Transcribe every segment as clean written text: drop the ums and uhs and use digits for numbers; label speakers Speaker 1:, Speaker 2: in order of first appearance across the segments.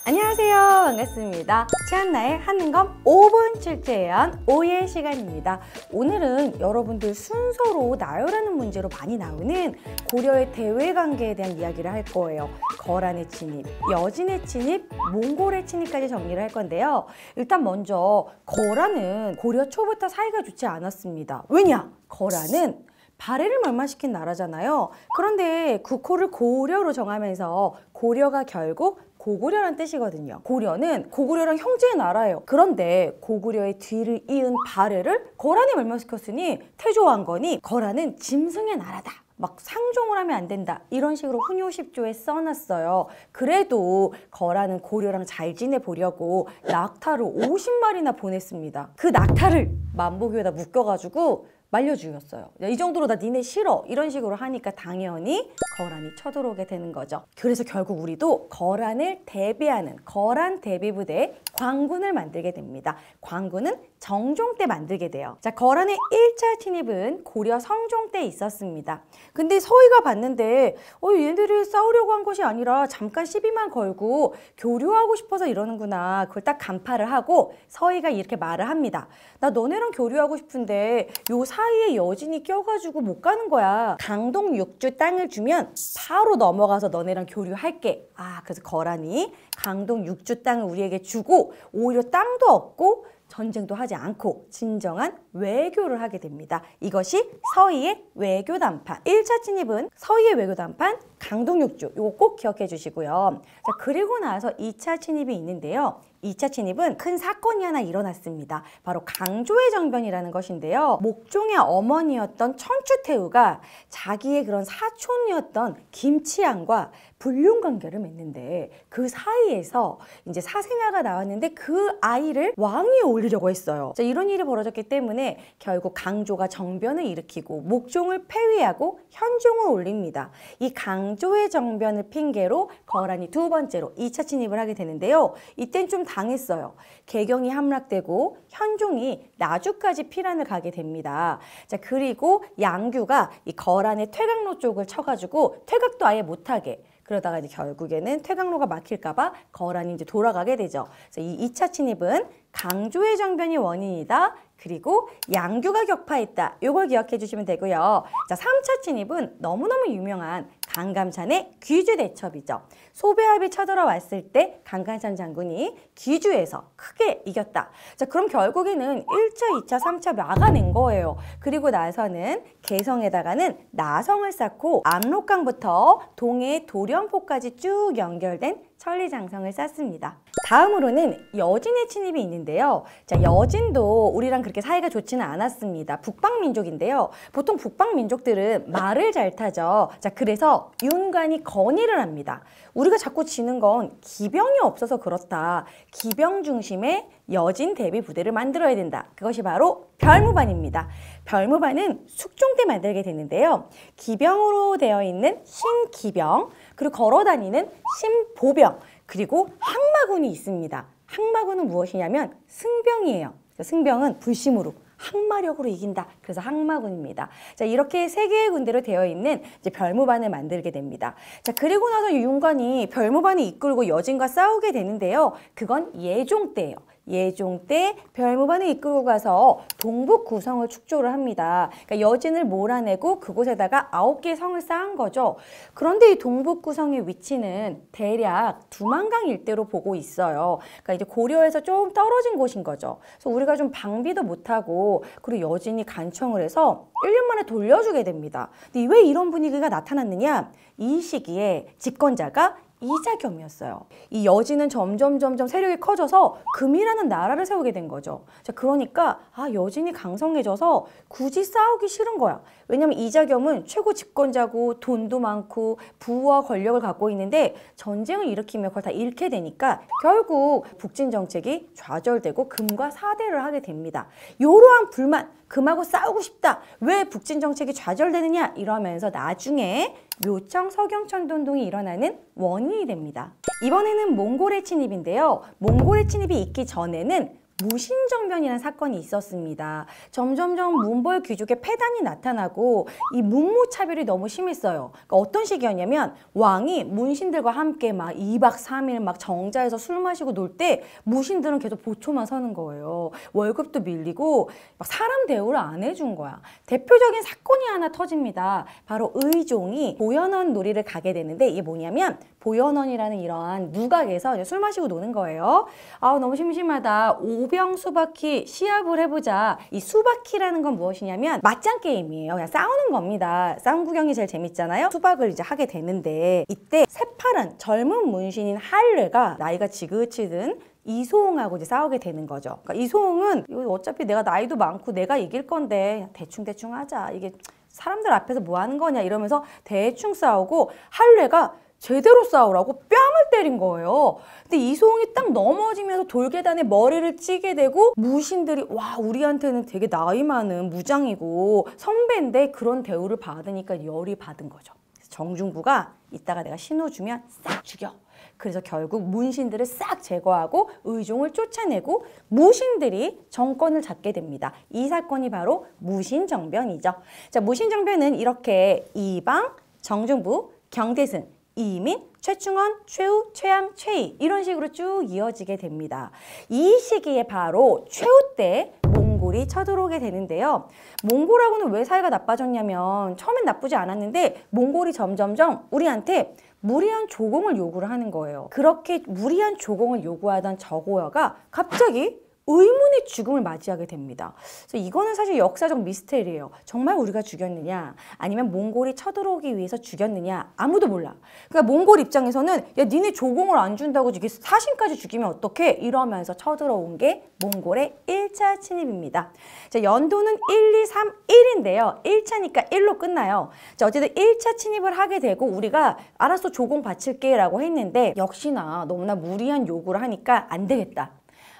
Speaker 1: 안녕하세요. 반갑습니다. 최한나의 하는검 5분 출제연 5의 시간입니다. 오늘은 여러분들 순서로 나열하는 문제로 많이 나오는 고려의 대외관계에 대한 이야기를 할 거예요. 거란의 침입, 여진의 침입, 몽골의 침입까지 정리를 할 건데요. 일단 먼저 거란은 고려 초부터 사이가 좋지 않았습니다. 왜냐? 거란은 발해를 멸망시킨 나라잖아요. 그런데 국호를 고려로 정하면서 고려가 결국 고구려란 뜻이거든요. 고려는 고구려랑 형제의 나라예요. 그런데 고구려의 뒤를 이은 발해를 거란이 멸망시켰으니 태조왕건이 거란은 짐승의 나라다, 막 상종을 하면 안 된다, 이런 식으로 훈요십조에 써놨어요. 그래도 거란은 고려랑 잘 지내보려고 낙타를 50마리나 보냈습니다. 그 낙타를 만보교에다 묶여가지고 말려 죽였어요. 이 정도로 나 니네 싫어, 이런 식으로 하니까 당연히 거란이 쳐들어오게 되는 거죠. 그래서 결국 우리도 거란을 대비하는 거란 대비부대 광군을 만들게 됩니다. 광군은 정종 때 만들게 돼요. 자, 거란의 1차 침입은 고려 성종 때 있었습니다. 근데 서희가 봤는데 얘네들이 싸우려고 한 것이 아니라 잠깐 시비만 걸고 교류하고 싶어서 이러는구나. 그걸 딱 간파를 하고 서희가 이렇게 말을 합니다. 나 너네랑 교류하고 싶은데 요 사이에 여진이 껴가지고 못 가는 거야. 강동 6주 땅을 주면 바로 넘어가서 너네랑 교류할게. 그래서 거란이 강동 6주 땅을 우리에게 주고 오히려 땅도 얻고 전쟁도 하지 않고 진정한 외교를 하게 됩니다. 이것이 서희의 외교 담판. 1차 침입은 서희의 외교 담판 강동 6주. 이거 꼭 기억해 주시고요. 자, 그리고 나서 2차 침입이 있는데요. 2차 침입은 큰 사건이 하나 일어났습니다. 바로 강조의 정변이라는 것인데요. 목종의 어머니였던 천추태후가 자기의 그런 사촌이었던 김치양과 불륜 관계를 맺는데 그 사이에서 이제 사생아가 나왔는데 그 아이를 왕위에 올리려고 했어요. 자, 이런 일이 벌어졌기 때문에 결국 강조가 정변을 일으키고 목종을 폐위하고 현종을 올립니다. 이 강조의 정변을 핑계로 거란이 두 번째로 2차 침입을 하게 되는데요. 이땐 좀 당했어요. 개경이 함락되고 현종이 나주까지 피란을 가게 됩니다. 자, 그리고 양규가 이 거란의 퇴각로 쪽을 쳐가지고 퇴각도 아예 못하게, 그러다가 이제 결국에는 퇴각로가 막힐까봐 거란이 이제 돌아가게 되죠. 그래서 이 2차 침입은 강조의 정변이 원인이다. 그리고 양규가 격파했다. 이걸 기억해 주시면 되고요. 자, 3차 침입은 너무너무 유명한 강감찬의 귀주 대첩이죠. 소배합이 쳐들어왔을 때 강감찬 장군이 귀주에서 크게 이겼다. 자, 그럼 결국에는 1차, 2차, 3차 막아낸 거예요. 그리고 나서는 개성에다가는 나성을 쌓고 압록강부터 동해 도련포까지 쭉 연결된 천리장성을 쌓습니다. 다음으로는 여진의 침입이 있는데요. 자, 여진도 우리랑 그렇게 사이가 좋지는 않았습니다. 북방민족인데요. 보통 북방민족들은 말을 잘 타죠. 자, 그래서 윤관이 건의를 합니다. 우리가 자꾸 지는 건 기병이 없어서 그렇다. 기병 중심의 여진 대비 부대를 만들어야 된다. 그것이 바로 별무반입니다. 별무반은 숙종 때 만들게 되는데요. 기병으로 되어 있는 신기병, 그리고 걸어다니는 신보병, 그리고 항마군이 있습니다. 항마군은 무엇이냐면 승병이에요. 승병은 불심으로, 항마력으로 이긴다. 그래서 항마군입니다. 자, 이렇게 세 개의 군대로 되어 있는 이제 별무반을 만들게 됩니다. 자, 그리고 나서 윤관이 별무반을 이끌고 여진과 싸우게 되는데요. 그건 예종 때예요. 예종 때 별무반을 이끌고 가서 동북 구성을 축조를 합니다. 그러니까 여진을 몰아내고 그곳에다가 9개의 성을 쌓은 거죠. 그런데 이 동북 구성의 위치는 대략 두만강 일대로 보고 있어요. 그러니까 이제 고려에서 좀 떨어진 곳인 거죠. 그래서 우리가 좀 방비도 못하고, 그리고 여진이 간청을 해서 1년 만에 돌려주게 됩니다. 근데 왜 이런 분위기가 나타났느냐? 이 시기에 집권자가 이자겸이었어요. 이 여진은 점점 세력이 커져서 금이라는 나라를 세우게 된 거죠. 자, 그러니까 여진이 강성해져서 굳이 싸우기 싫은 거야. 왜냐면 이자겸은 최고 집권자고 돈도 많고 부와 권력을 갖고 있는데 전쟁을 일으키면 그걸 다 잃게 되니까 결국 북진 정책이 좌절되고 금과 사대를 하게 됩니다. 이러한 불만, 금하고 싸우고 싶다. 왜 북진 정책이 좌절되느냐? 이러면서 나중에 묘청 서경천돈동이 일어나는 원인이 됩니다. 이번에는 몽골의 침입인데요. 몽골의 침입이 있기 전에는 무신정변이라는 사건이 있었습니다. 점점점 문벌 귀족의 폐단이 나타나고 이 문무차별이 너무 심했어요. 그러니까 어떤 식이었냐면 왕이 문신들과 함께 막 2박 3일 막 정자에서 술 마시고 놀 때 무신들은 계속 보초만 서는 거예요. 월급도 밀리고 막 사람 대우를 안 해준 거야. 대표적인 사건이 하나 터집니다. 바로 의종이 보현원 놀이를 가게 되는데 이게 뭐냐면 보현원이라는 이러한 누각에서 이제 술 마시고 노는 거예요. 아 너무 심심하다. 오병 수바퀴 시합을 해보자. 이 수바퀴라는 건 무엇이냐면 맞짱 게임이에요. 그냥 싸우는 겁니다. 싸움 구경이 제일 재밌잖아요. 수박을 이제 하게 되는데 이때 새파란 젊은 문신인 할례가 나이가 지긋지긋 이소홍하고 이제 싸우게 되는 거죠. 그러니까 이소홍은 이거 어차피 내가 나이도 많고 내가 이길 건데 대충 하자. 이게 사람들 앞에서 뭐 하는 거냐 이러면서 대충 싸우고 할례가 제대로 싸우라고 뺨을 때린 거예요. 근데 이소홍이 딱 넘어지면서 돌계단에 머리를 찌게 되고 무신들이 와 우리한테는 되게 나이 많은 무장이고 선배인데 그런 대우를 받으니까 열이 받은 거죠. 그래서 정중부가 이따가 내가 신호 주면 싹 죽여. 그래서 결국 문신들을 싹 제거하고 의종을 쫓아내고 무신들이 정권을 잡게 됩니다. 이 사건이 바로 무신정변이죠. 자, 무신정변은 이렇게 이방, 정중부, 경대승, 이민, 최충원, 최후, 최양, 최희 이런 식으로 쭉 이어지게 됩니다. 이 시기에 바로 최후 때 몽골이 쳐들어오게 되는데요. 몽골하고는 왜 사이가 나빠졌냐면 처음엔 나쁘지 않았는데 몽골이 점점점 우리한테 무리한 조공을 요구를 하는 거예요. 그렇게 무리한 조공을 요구하던 저고여가 갑자기 의문의 죽음을 맞이하게 됩니다. 그래서 이거는 사실 역사적 미스테리예요. 정말 우리가 죽였느냐 아니면 몽골이 쳐들어오기 위해서 죽였느냐 아무도 몰라. 그러니까 몽골 입장에서는 야 니네 조공을 안 준다고 이게 사신까지 죽이면 어떡해? 이러면서 쳐들어온 게 몽골의 1차 침입입니다. 자, 연도는 1, 2, 3, 1인데요. 1차니까 1로 끝나요. 자, 어쨌든 1차 침입을 하게 되고 우리가 알아서 조공 바칠게 라고 했는데 역시나 너무나 무리한 요구를 하니까 안 되겠다.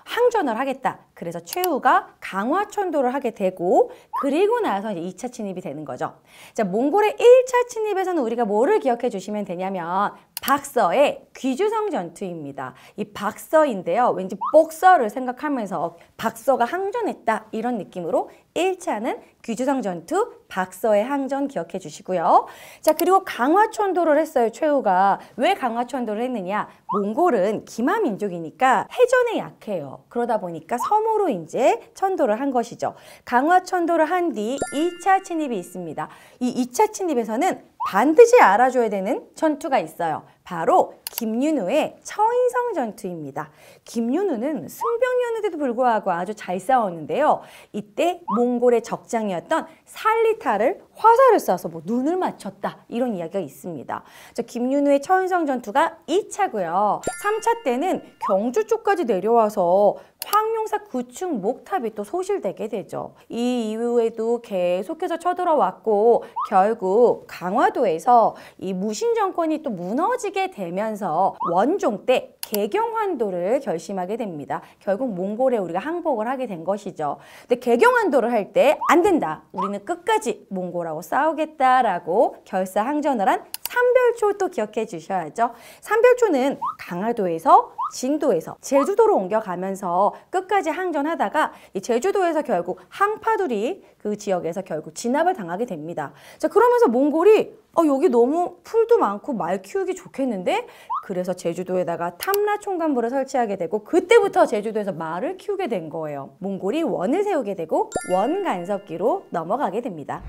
Speaker 1: 항전을 하겠다. 그래서 최후가 강화천도를 하게 되고 그리고 나서 이제 2차 침입이 되는 거죠. 자, 몽골의 1차 침입에서는 우리가 뭐를 기억해 주시면 되냐면 박서의 귀주성 전투입니다. 이 박서인데요. 왠지 복서를 생각하면서 박서가 항전했다 이런 느낌으로 1차는 귀주성 전투, 박서의 항전 기억해 주시고요. 자, 그리고 강화천도를 했어요. 최후가. 왜 강화천도를 했느냐? 몽골은 기마 민족이니까 해전에 약해요. 그러다 보니까 섬으로 이제 천도를 한 것이죠. 강화천도를 한 뒤 2차 침입이 있습니다. 이 2차 침입에서는 반드시 알아줘야 되는 전투가 있어요. 바로 김윤우의 처인성 전투입니다. 김윤우는 승병이었는데도 불구하고 아주 잘 싸웠는데요. 이때 몽골의 적장이었던 살리타를 화살을 쏴서 뭐 눈을 맞췄다 이런 이야기가 있습니다. 김윤우의 처인성 전투가 2차고요. 3차 때는 경주 쪽까지 내려와서 황룡사 구축 목탑이 또 소실되게 되죠. 이 이후에도 계속해서 쳐들어왔고 결국 강화도에서 이 무신 정권이 또 무너지게 되면서 원종 때 개경환도를 결심하게 됩니다. 결국 몽골에 우리가 항복을 하게 된 것이죠. 근데 개경환도를 할 때 안 된다. 우리는 끝까지 몽골하고 싸우겠다라고 결사항전을 한 삼별초 또 기억해 주셔야죠. 삼별초는 강화도에서 진도에서 제주도로 옮겨가면서 끝까지 항전하다가 이 제주도에서 결국 항파두리 그 지역에서 결국 진압을 당하게 됩니다. 자, 그러면서 몽골이 여기 너무 풀도 많고 말 키우기 좋겠는데? 그래서 제주도에다가 탐라 총관부를 설치하게 되고 그때부터 제주도에서 말을 키우게 된 거예요. 몽골이 원을 세우게 되고 원간섭기로 넘어가게 됩니다.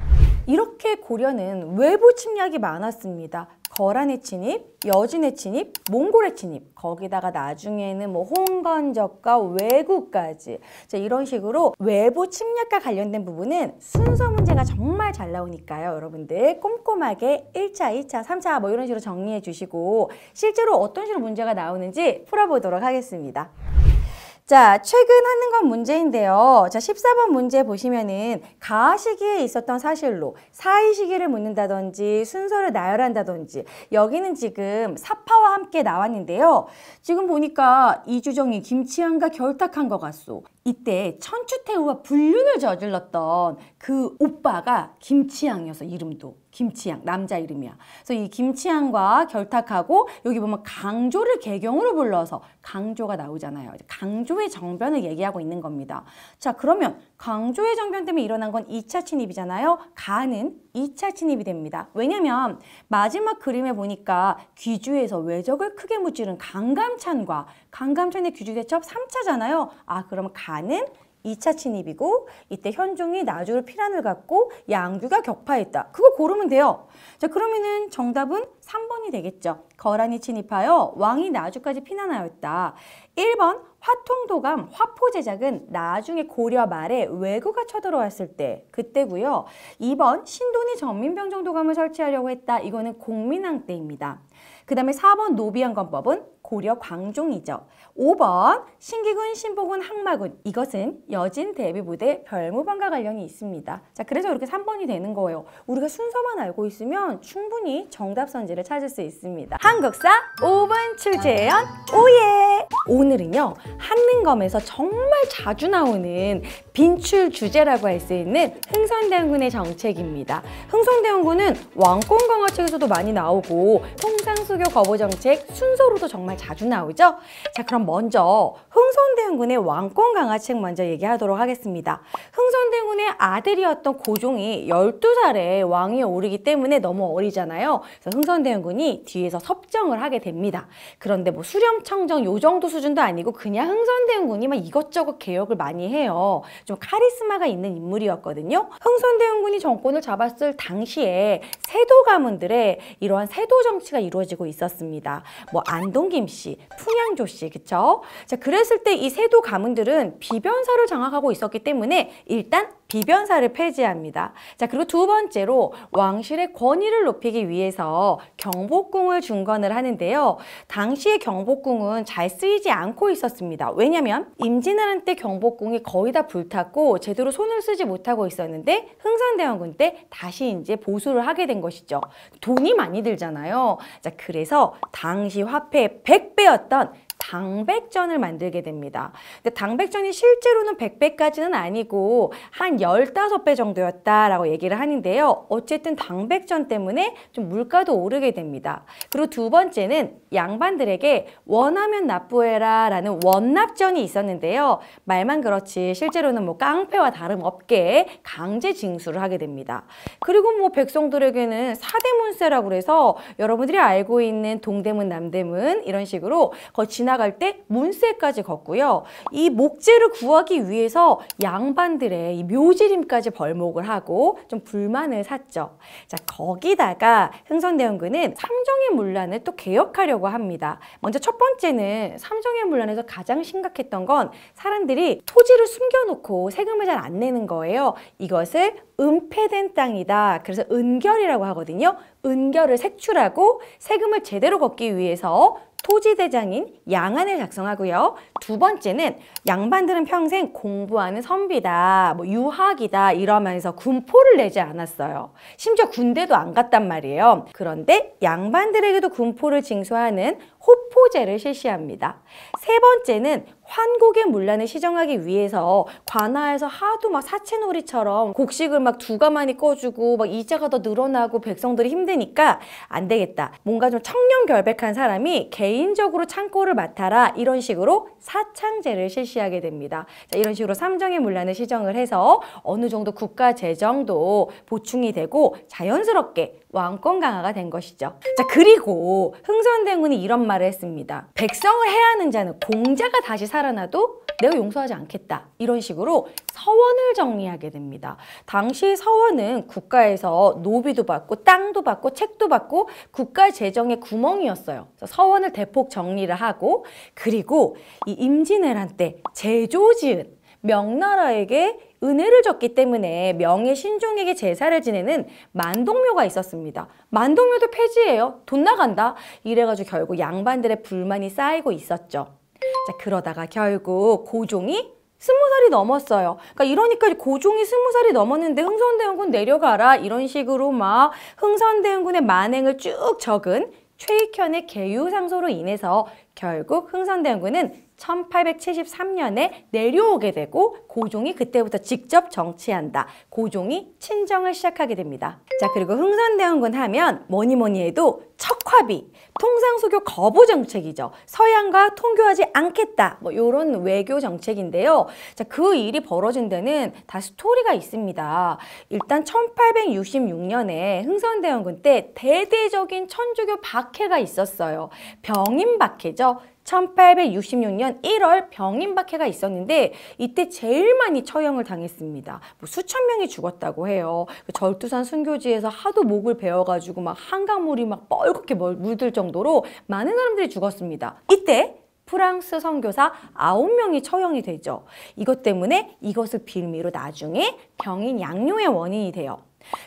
Speaker 1: 이렇게 고려는 외부 침략이 많았습니다. 거란의 침입, 여진의 침입, 몽골의 침입, 거기다가 나중에는 뭐 홍건적과 왜구까지. 자, 이런 식으로 외부 침략과 관련된 부분은 순서 문제가 정말 잘 나오니까요. 여러분들 꼼꼼하게 1차, 2차, 3차 뭐 이런 식으로 정리해 주시고 실제로 어떤 식으로 문제가 나오는지 풀어보도록 하겠습니다. 자, 최근 하는 건 문제인데요. 자, 14번 문제 보시면은 가하 시기에 있었던 사실로 사의 시기를 묻는다든지 순서를 나열한다든지 여기는 지금 사파와 함께 나왔는데요. 지금 보니까 이주정이 김치향과 결탁한 것 같소. 이때 천추태후와 불륜을 저질렀던 그 오빠가 김치향이어서 이름도 김치양, 남자 이름이야. 그래서 이 김치양과 결탁하고 여기 보면 강조를 개경으로 불러서 강조가 나오잖아요. 강조의 정변을 얘기하고 있는 겁니다. 자, 그러면 강조의 정변 때문에 일어난 건 2차 침입이잖아요. 가는 2차 침입이 됩니다. 왜냐면 마지막 그림에 보니까 귀주에서 외적을 크게 무찌른 강감찬과 강감찬의 귀주 대첩 3차잖아요. 아, 그러면 가는 2차 침입이고 이때 현종이 나주로 피란을 갖고 양규가 격파했다. 그거 고르면 돼요. 자, 그러면은 정답은 3번이 되겠죠. 거란이 침입하여 왕이 나주까지 피난하였다. 1번 화통도감 화포제작은 나중에 고려 말에 왜구가 쳐들어왔을 때 그때고요. 2번 신돈이 전민병정도감을 설치하려고 했다. 이거는 공민왕 때입니다. 그 다음에 4번 노비양건법은 고려 광종이죠. 5번 신기군, 신보군, 항마군 이것은 여진 대비부대 별무반과 관련이 있습니다. 자, 그래서 이렇게 3번이 되는 거예요. 우리가 순서만 알고 있으면 충분히 정답 선지를 찾을 수 있습니다. 한국사 5분 출제연 오예! 오늘은요, 한능검에서 정말 자주 나오는 빈출 주제라고 할 수 있는 흥선대원군의 정책입니다. 흥선대원군은 왕권강화책에서도 많이 나오고 통상수교 거부정책 순서로도 정말 자주 나오죠. 자, 그럼 먼저 흥선대원군의 왕권강화책 먼저 얘기하도록 하겠습니다. 흥선대원군의 아들이었던 고종이 12살에 왕위에 오르기 때문에 너무 어리잖아요. 그래서 흥선대원군이 뒤에서 섭정을 하게 됩니다. 그런데 뭐 수렴청정 요 정도 수준도 아니고 그냥 흥선대원군이 막 이것저것 개혁을 많이 해요. 좀 카리스마가 있는 인물이었거든요. 흥선대원군이 정권을 잡았을 당시에 세도 가문들의 이러한 세도 정치가 이루어지고 있었습니다. 뭐 안동김 씨, 풍양조 씨, 그쵸? 자, 그랬을 때 이 세도 가문들은 비변사를 장악하고 있었기 때문에 일단 비변사를 폐지합니다. 자, 그리고 두 번째로 왕실의 권위를 높이기 위해서 경복궁을 중건을 하는데요. 당시의 경복궁은 잘 쓰이지 않고 있었습니다. 왜냐면 임진왜란 때 경복궁이 거의 다 불탔고 제대로 손을 쓰지 못하고 있었는데 흥선대원군 때 다시 이제 보수를 하게 된 것이죠. 돈이 많이 들잖아요. 자, 그래서 당시 화폐의 100배였던 당백전을 만들게 됩니다. 근데 당백전이 실제로는 100배까지는 아니고 한 15배 정도였다라고 얘기를 하는데요. 어쨌든 당백전 때문에 좀 물가도 오르게 됩니다. 그리고 두 번째는 양반들에게 원하면 납부해라 라는 원납전이 있었는데요. 말만 그렇지 실제로는 뭐 깡패와 다름없게 강제 징수를 하게 됩니다. 그리고 뭐 백성들에게는 사대문세라고 해서 여러분들이 알고 있는 동대문, 남대문 이런 식으로 거의 지나갈 때 문세까지 걷고요. 이 목재를 구하기 위해서 양반들의 이 묘지림까지 벌목을 하고 좀 불만을 샀죠. 자, 거기다가 흥선대원군은 삼정의 문란을 또 개혁하려고 합니다. 먼저 첫 번째는 삼정의 문란에서 가장 심각했던 건 사람들이 토지를 숨겨놓고 세금을 잘 안 내는 거예요. 이것을 은폐된 땅이다. 그래서 은결이라고 하거든요. 은결을 색출하고 세금을 제대로 걷기 위해서 토지대장인 양안을 작성하고요. 두 번째는 양반들은 평생 공부하는 선비다, 뭐 유학이다 이러면서 군포를 내지 않았어요. 심지어 군대도 안 갔단 말이에요. 그런데 양반들에게도 군포를 징수하는 호포제를 실시합니다. 세 번째는 환곡의 문란을 시정하기 위해서 관아에서 하도 막 사채놀이처럼 곡식을 막 두 가마니 꺼주고 막 이자가 더 늘어나고 백성들이 힘드니까 안 되겠다. 뭔가 좀 청렴결백한 사람이 개인적으로 창고를 맡아라. 이런 식으로 사창제를 실시하게 됩니다. 자, 이런 식으로 삼정의 문란을 시정을 해서 어느 정도 국가 재정도 보충이 되고 자연스럽게 왕권 강화가 된 것이죠. 자, 그리고 흥선대원군이 이런 말을 했습니다. 백성을 해하는 자는 공자가 다시 살아나도 내가 용서하지 않겠다. 이런 식으로 서원을 정리하게 됩니다. 당시 서원은 국가에서 노비도 받고 땅도 받고 책도 받고 국가 재정의 구멍이었어요. 서원을 대폭 정리를 하고 그리고 이 임진왜란 때 제조지은 명나라에게 은혜를 줬기 때문에 명예 신종에게 제사를 지내는 만동묘가 있었습니다. 만동묘도 폐지해요. 돈 나간다. 이래가지고 결국 양반들의 불만이 쌓이고 있었죠. 자, 그러다가 결국 고종이 20살이 넘었어요. 이러니까 고종이 20살이 넘었는데 흥선대원군 내려가라 이런 식으로 막 흥선대원군의 만행을 쭉 적은 최익현의 계유상소로 인해서 결국 흥선대원군은 1873년에 내려오게 되고 고종이 그때부터 직접 정치한다. 고종이 친정을 시작하게 됩니다. 자, 그리고 흥선대원군 하면 뭐니 해도 척화비, 통상소교 거부 정책이죠. 서양과 통교하지 않겠다. 뭐 이런 외교 정책인데요. 자, 그 일이 벌어진 데는 다 스토리가 있습니다. 일단 1866년에 흥선대원군 때 대대적인 천주교 박해가 있었어요. 병인박해죠. 1866년 1월 병인박해가 있었는데 이때 제일 많이 처형을 당했습니다. 뭐 수천 명이 죽었다고 해요. 절두산 순교지에서 하도 목을 베어가지고 막 한강물이 막 뻘겋게 물들 정도로 많은 사람들이 죽었습니다. 이때 프랑스 선교사 9명이 처형이 되죠. 이것 때문에 이것을 빌미로 나중에 병인 양요의 원인이 돼요.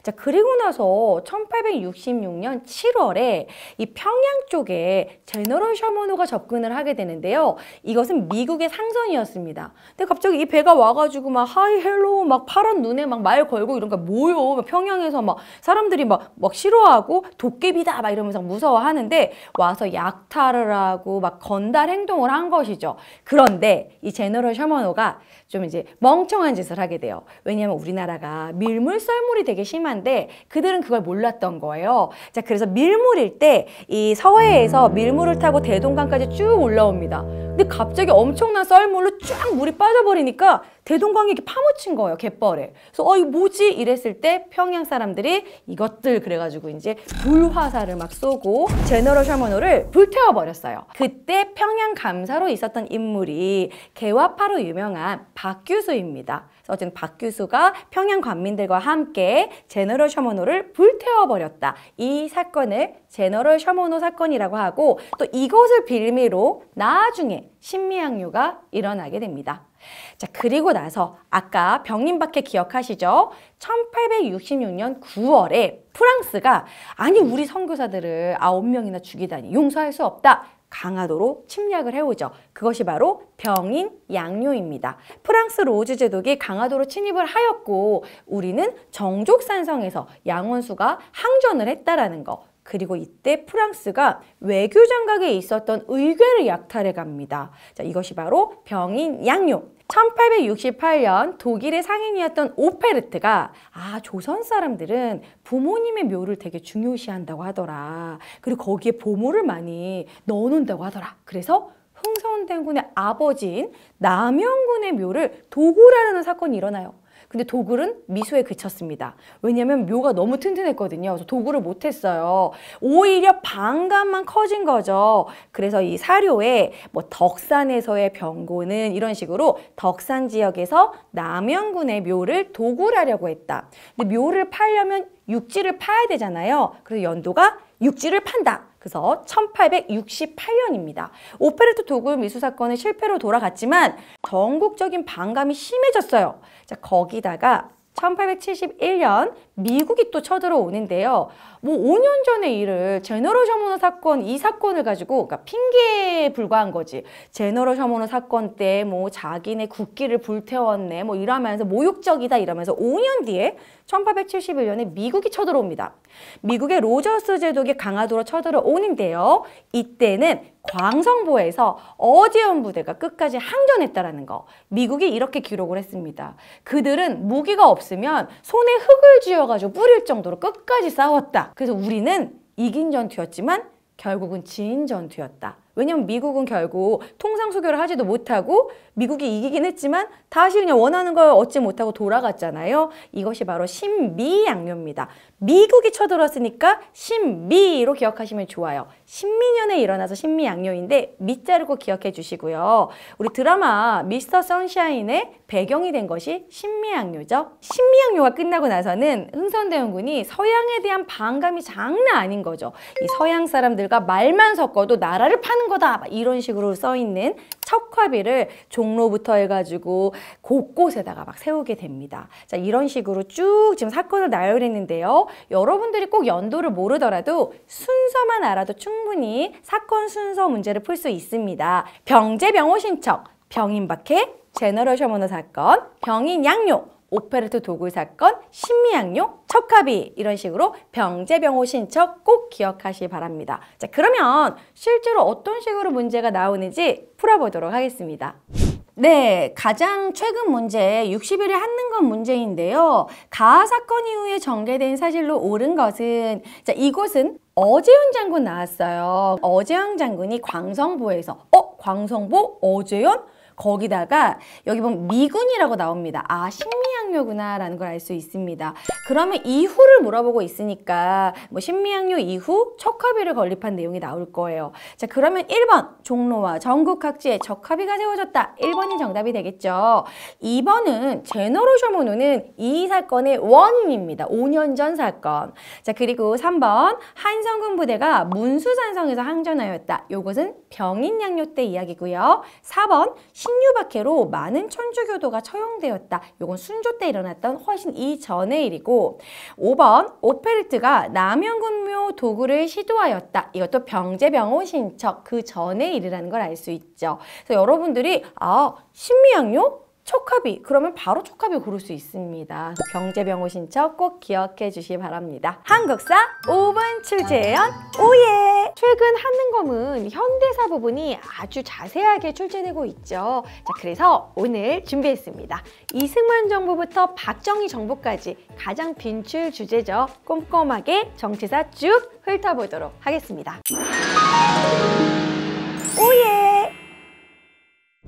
Speaker 1: 자, 그리고 나서 1866년 7월에 이 평양 쪽에 제너럴 셔먼호가 접근을 하게 되는데요. 이것은 미국의 상선이었습니다. 근데 갑자기 이 배가 와가지고 막 하이 헬로 막 파란 눈에 막 말 걸고 이런 거 뭐요? 평양에서 막 사람들이 막 싫어하고 도깨비다 막 이러면서 무서워하는데 와서 약탈을 하고 막 건달 행동을 한 것이죠. 그런데 이 제너럴 셔먼호가 좀 이제 멍청한 짓을 하게 돼요. 왜냐하면 우리나라가 밀물 썰물이 되게 심한데 그들은 그걸 몰랐던 거예요. 자, 그래서 밀물일 때 이 서해에서 밀물을 타고 대동강까지 쭉 올라옵니다. 근데 갑자기 엄청난 썰물로 쫙 물이 빠져버리니까 대동강이 이렇게 파묻힌 거예요, 갯벌에. 그래서 이거 뭐지? 이랬을 때 평양 사람들이 이것들 그래가지고 이제 불화살을 막 쏘고 제너럴 셔먼호를 불태워버렸어요. 그때 평양 감사로 있었던 인물이 개화파로 유명한 박규수입니다. 어쨌든 박규수가 평양 관민들과 함께 제너럴 셔먼호를 불태워버렸다. 이 사건을 제너럴 셔먼호 사건이라고 하고 또 이것을 빌미로 나중에 신미양요가 일어나게 됩니다. 자, 그리고 나서 아까 병인박해 기억하시죠? 1866년 9월에 프랑스가 아니 우리 선교사들을 9명이나 죽이다니 용서할 수 없다. 강화도로 침략을 해오죠. 그것이 바로 병인 양요입니다. 프랑스 로즈 제독이 강화도로 침입을 하였고 우리는 정족산성에서 양원수가 항전을 했다라는 거. 그리고 이때 프랑스가 외교장각에 있었던 의궤를 약탈해 갑니다. 자, 이것이 바로 병인 양요. 1868년 독일의 상인이었던 오페르트가 조선 사람들은 부모님의 묘를 되게 중요시한다고 하더라. 그리고 거기에 보물을 많이 넣어놓는다고 하더라. 그래서 흥선대원군의 아버지인 남영군의 묘를 도굴하려는 사건이 일어나요. 근데 도굴은 미수에 그쳤습니다. 왜냐면 묘가 너무 튼튼했거든요. 그래서 도굴을 못했어요. 오히려 반감만 커진 거죠. 그래서 이 사료에 뭐 덕산에서의 병고는 이런 식으로 덕산 지역에서 남영군의 묘를 도굴하려고 했다. 근데 묘를 팔려면 육지를 파야 되잖아요. 그래서 연도가 육지를 판다. 그래서 1868년입니다. 오페르트 도굴 미수 사건은 실패로 돌아갔지만 전국적인 반감이 심해졌어요. 자, 거기다가 1871년 미국이 또 쳐들어오는데요. 뭐 5년 전의 일을 제너럴 셔먼호 사건, 이 사건을 가지고 그러니까 핑계에 불과한 거지. 제너럴 셔먼호 사건 때 뭐 자기네 국기를 불태웠네 뭐 이러면서 모욕적이다 이러면서 5년 뒤에 1871년에 미국이 쳐들어옵니다. 미국의 로저스 제독이 강화도로 쳐들어오는데요. 이때는 광성보에서 어지연 부대가 끝까지 항전했다라는 거. 미국이 이렇게 기록을 했습니다. 그들은 무기가 없으면 손에 흙을 쥐어가지고 뿌릴 정도로 끝까지 싸웠다. 그래서 우리는 이긴 전투였지만 결국은 진 전투였다. 왜냐면 미국은 결국 통상수교를 하지도 못하고 미국이 이기긴 했지만 다시 그냥 원하는 걸 얻지 못하고 돌아갔잖아요. 이것이 바로 신미양요입니다. 미국이 쳐들어왔으니까 신미로 기억하시면 좋아요. 신미년에 일어나서 신미양요인데 미자를 꼭 기억해 주시고요. 우리 드라마 미스터 선샤인의 배경이 된 것이 신미양요죠. 신미양요가 끝나고 나서는 흥선대원군이 서양에 대한 반감이 장난 아닌 거죠. 이 서양 사람들과 말만 섞어도 나라를 파는 거다 이런 식으로 써있는 척화비를 종로부터 해가지고 곳곳에다가 막 세우게 됩니다. 자, 이런 식으로 쭉 지금 사건을 나열했는데요. 여러분들이 꼭 연도를 모르더라도 순서만 알아도 충분히 사건 순서 문제를 풀 수 있습니다. 병제병호 신청, 병인박해, 제너럴 셔먼호 사건, 병인 양요, 오페레트 도굴 사건, 신미양요, 척합이 이런 식으로 병제병호 신척 꼭 기억하시기 바랍니다. 자, 그러면 실제로 어떤 식으로 문제가 나오는지 풀어보도록 하겠습니다. 네, 가장 최근 문제 60일의 한능검 문제인데요. 가하 사건 이후에 전개된 사실로 옳은 것은 자, 이곳은 어제현 장군 나왔어요. 어제현 장군이 광성보에서 광성보 어제현? 거기다가 여기 보면 미군이라고 나옵니다. 아, 신미양요구나 라는 걸 알 수 있습니다. 그러면 이후를 물어보고 있으니까 뭐 신미양요 이후 척합의를 건립한 내용이 나올 거예요. 자, 그러면 1번 종로와 전국 각지에 척합의가 세워졌다. 1번이 정답이 되겠죠. 2번은 제너럴 쇼모노는 이 사건의 원인입니다. 5년 전 사건. 자, 그리고 3번 한성군 부대가 문수산성에서 항전하였다. 요것은 병인양요 때 이야기고요. 4번 신유박해로 많은 천주교도가 처형되었다. 요건 순조 때 일어났던 훨씬 이전의 일이고 5번 오페르트가 남영군묘 도구를 시도하였다. 이것도 병제병호 신척 그 전의 일이라는 걸 알 수 있죠. 그래서 여러분들이 신미양요? 척합의 그러면 바로 척합의 고를 수 있습니다. 병제병호 신척 꼭 기억해 주시기 바랍니다. 한국사 5분 출제연 오예! 최근 한능검은 현대사 부분이 아주 자세하게 출제되고 있죠. 자, 그래서 오늘 준비했습니다. 이승만 정부부터 박정희 정부까지 가장 빈출 주제죠. 꼼꼼하게 정치사 쭉 훑어보도록 하겠습니다. 오예!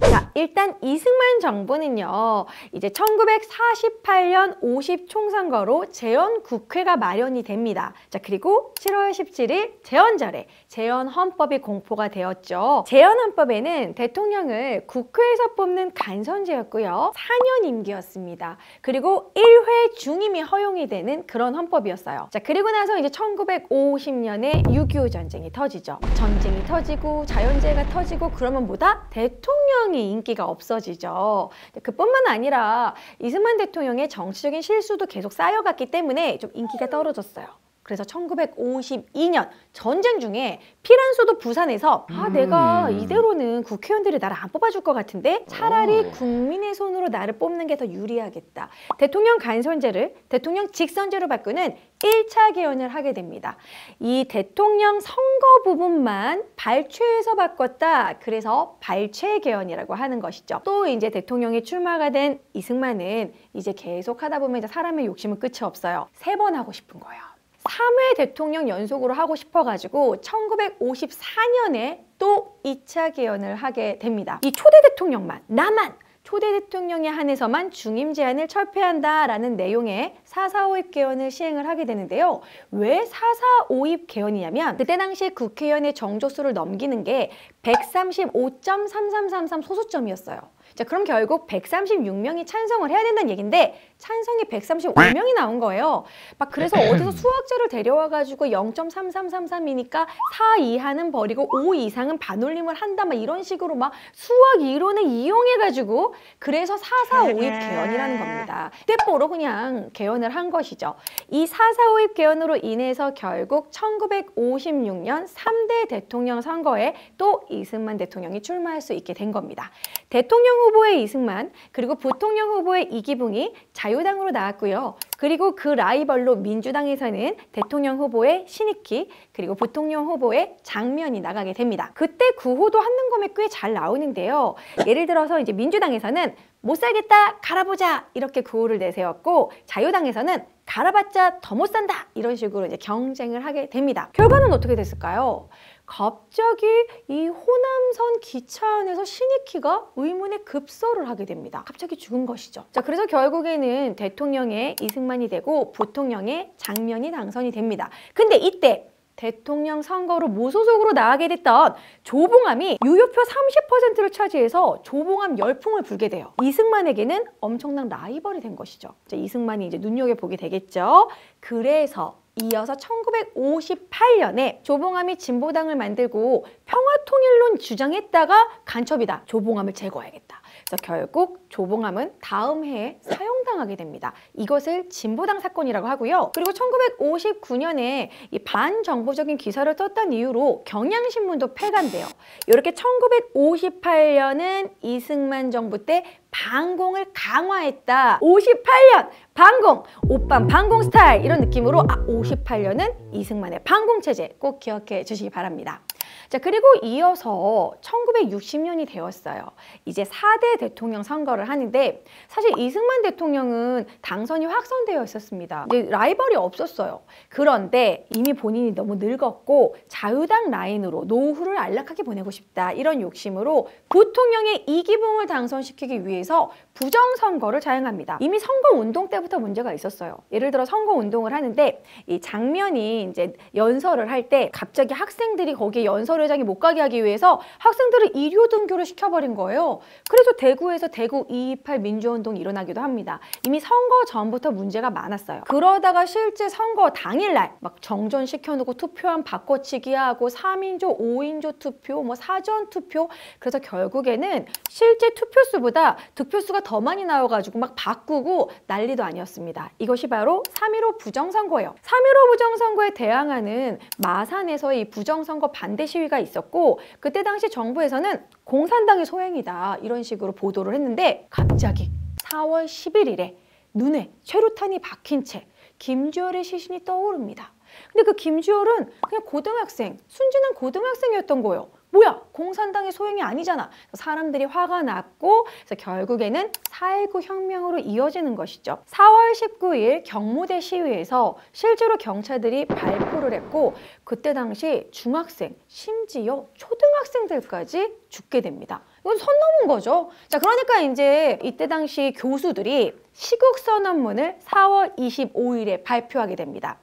Speaker 1: 자, 일단 이승만 정부는요, 이제 1948년 50총선거로 재헌국회가 마련이 됩니다. 자, 그리고 7월 17일 재헌절에 재헌헌법이 공포가 되었죠. 재헌헌법에는 대통령을 국회에서 뽑는 간선제였고요. 4년 임기였습니다. 그리고 1회 중임이 허용이 되는 그런 헌법이었어요. 자, 그리고 나서 이제 1950년에 6.25 전쟁이 터지죠. 전쟁이 터지고 자연재해가 터지고 그러면 뭐다? 대통령이 인기가 없어지죠. 그뿐만 아니라 이승만 대통령의 정치적인 실수도 계속 쌓여갔기 때문에 좀 인기가 떨어졌어요. 그래서 1952년 전쟁 중에 피란소도 부산에서 내가 이대로는 국회의원들이 나를 안 뽑아줄 것 같은데 차라리 국민의 손으로 나를 뽑는 게 더 유리하겠다. 대통령 간선제를 대통령 직선제로 바꾸는 1차 개헌을 하게 됩니다. 이 대통령 선거 부분만 발췌해서 바꿨다. 그래서 발췌 개헌이라고 하는 것이죠. 또 이제 대통령이 출마가 된 이승만은 이제 계속 하다 보면 이제 사람의 욕심은 끝이 없어요. 3번 하고 싶은 거예요. 3회 대통령 연속으로 하고 싶어가지고 1954년에 또 2차 개헌을 하게 됩니다. 이 초대 대통령만, 나만 초대 대통령에 한해서만 중임 제한을 철폐한다라는 내용의 4.4.5입 개헌을 시행을 하게 되는데요. 왜 4.4.5입 개헌이냐면 그때 당시 국회의원의 정조수를 넘기는 게 135.3333 소수점이었어요. 자, 그럼 결국 136명이 찬성을 해야 된다는 얘기인데 찬성이 135명이 나온 거예요. 막 그래서 어디서 수학자를 데려와가지고 0.3333이니까 4 이하는 버리고 5 이상은 반올림을 한다 막 이런 식으로 막 수학 이론을 이용해가지고 그래서 4.4.5입 개헌이라는 겁니다. 때뽀로 그냥 개헌을 한 것이죠. 이 4.4.5입 개헌으로 인해서 결국 1956년 3대 대통령 선거에 또 이승만 대통령이 출마할 수 있게 된 겁니다. 대통령 후보의 이승만, 그리고 부통령 후보의 이기붕이 자유당으로 나왔고요. 그리고 그 라이벌로 민주당에서는 대통령 후보의 신익희, 그리고 부통령 후보의 장면이 나가게 됩니다. 그때 구호도 한능검에 꽤 잘 나오는데요. 예를 들어서 이제 민주당에서는 못 살겠다, 갈아보자 이렇게 구호를 내세웠고 자유당에서는 갈아봤자 더 못 산다 이런 식으로 이제 경쟁을 하게 됩니다. 결과는 어떻게 됐을까요? 갑자기 이 호남선 기차 안에서 신익희가 의문의 급서를 하게 됩니다. 갑자기 죽은 것이죠. 자, 그래서 결국에는 대통령의 이승만이 되고 부통령의 장면이 당선이 됩니다. 근데 이때 대통령 선거로 무소속으로 나가게 됐던 조봉암이 유효표 30%를 차지해서 조봉암 열풍을 불게 돼요. 이승만에게는 엄청난 라이벌이 된 것이죠. 자, 이승만이 이제 눈여겨보게 되겠죠. 그래서 이어서 1958년에 조봉암이 진보당을 만들고 평화통일론 주장했다가 간첩이다. 조봉암을 제거해야겠다. 그래서 결국 조봉암은 다음 해에 사형당하게 됩니다. 이것을 진보당 사건이라고 하고요. 그리고 1959년에 이 반정보적인 기사를 떴다는 이유로 경향신문도 폐간돼요. 이렇게 1958년은 이승만 정부 때 반공을 강화했다. 58년 반공! 오빤 반공 스타일! 이런 느낌으로 58년은 이승만의 반공체제 꼭 기억해 주시기 바랍니다. 자, 그리고 이어서 1960년이 되었어요. 이제 4대 대통령 선거를 하는데 사실 이승만 대통령은 당선이 확정되어 있었습니다. 이제 라이벌이 없었어요. 그런데 이미 본인이 너무 늙었고 자유당 라인으로 노후를 안락하게 보내고 싶다. 이런 욕심으로 부통령의 이기붕을 당선시키기 위해서 부정선거를 자행합니다. 이미 선거운동 때부터 문제가 있었어요. 예를 들어 선거운동을 하는데 이 장면이 이제 연설을 할 때 갑자기 학생들이 거기에 연설회장이 못 가게 하기 위해서 학생들을 일요 등교를 시켜버린 거예요. 그래서 대구에서 대구 228 민주운동이 일어나기도 합니다. 이미 선거 전부터 문제가 많았어요. 그러다가 실제 선거 당일날 막 정전시켜놓고 투표함 바꿔치기 하고 3인조, 5인조 투표, 뭐 사전투표. 그래서 결국에는 실제 투표수보다 득표수가 더 많이 나와가지고 막 바꾸고 난리도 아니었습니다. 이것이 바로 3.15 부정선거예요. 3.15 부정선거에 대항하는 마산에서의 이 부정선거 반대 시위가 있었고 그때 당시 정부에서는 공산당의 소행이다 이런 식으로 보도를 했는데 갑자기 4월 11일에 눈에 최루탄이 박힌 채 김주열의 시신이 떠오릅니다. 근데 그 김주열은 그냥 고등학생, 순진한 고등학생이었던 거예요. 뭐야? 공산당의 소행이 아니잖아. 사람들이 화가 났고 그래서 결국에는 4.19 혁명으로 이어지는 것이죠. 4월 19일 경무대 시위에서 실제로 경찰들이 발포를 했고 그때 당시 중학생, 심지어 초등학생들까지 죽게 됩니다. 이건 선 넘은 거죠. 자, 그러니까 이제 이때 당시 교수들이 시국선언문을 4월 25일에 발표하게 됩니다.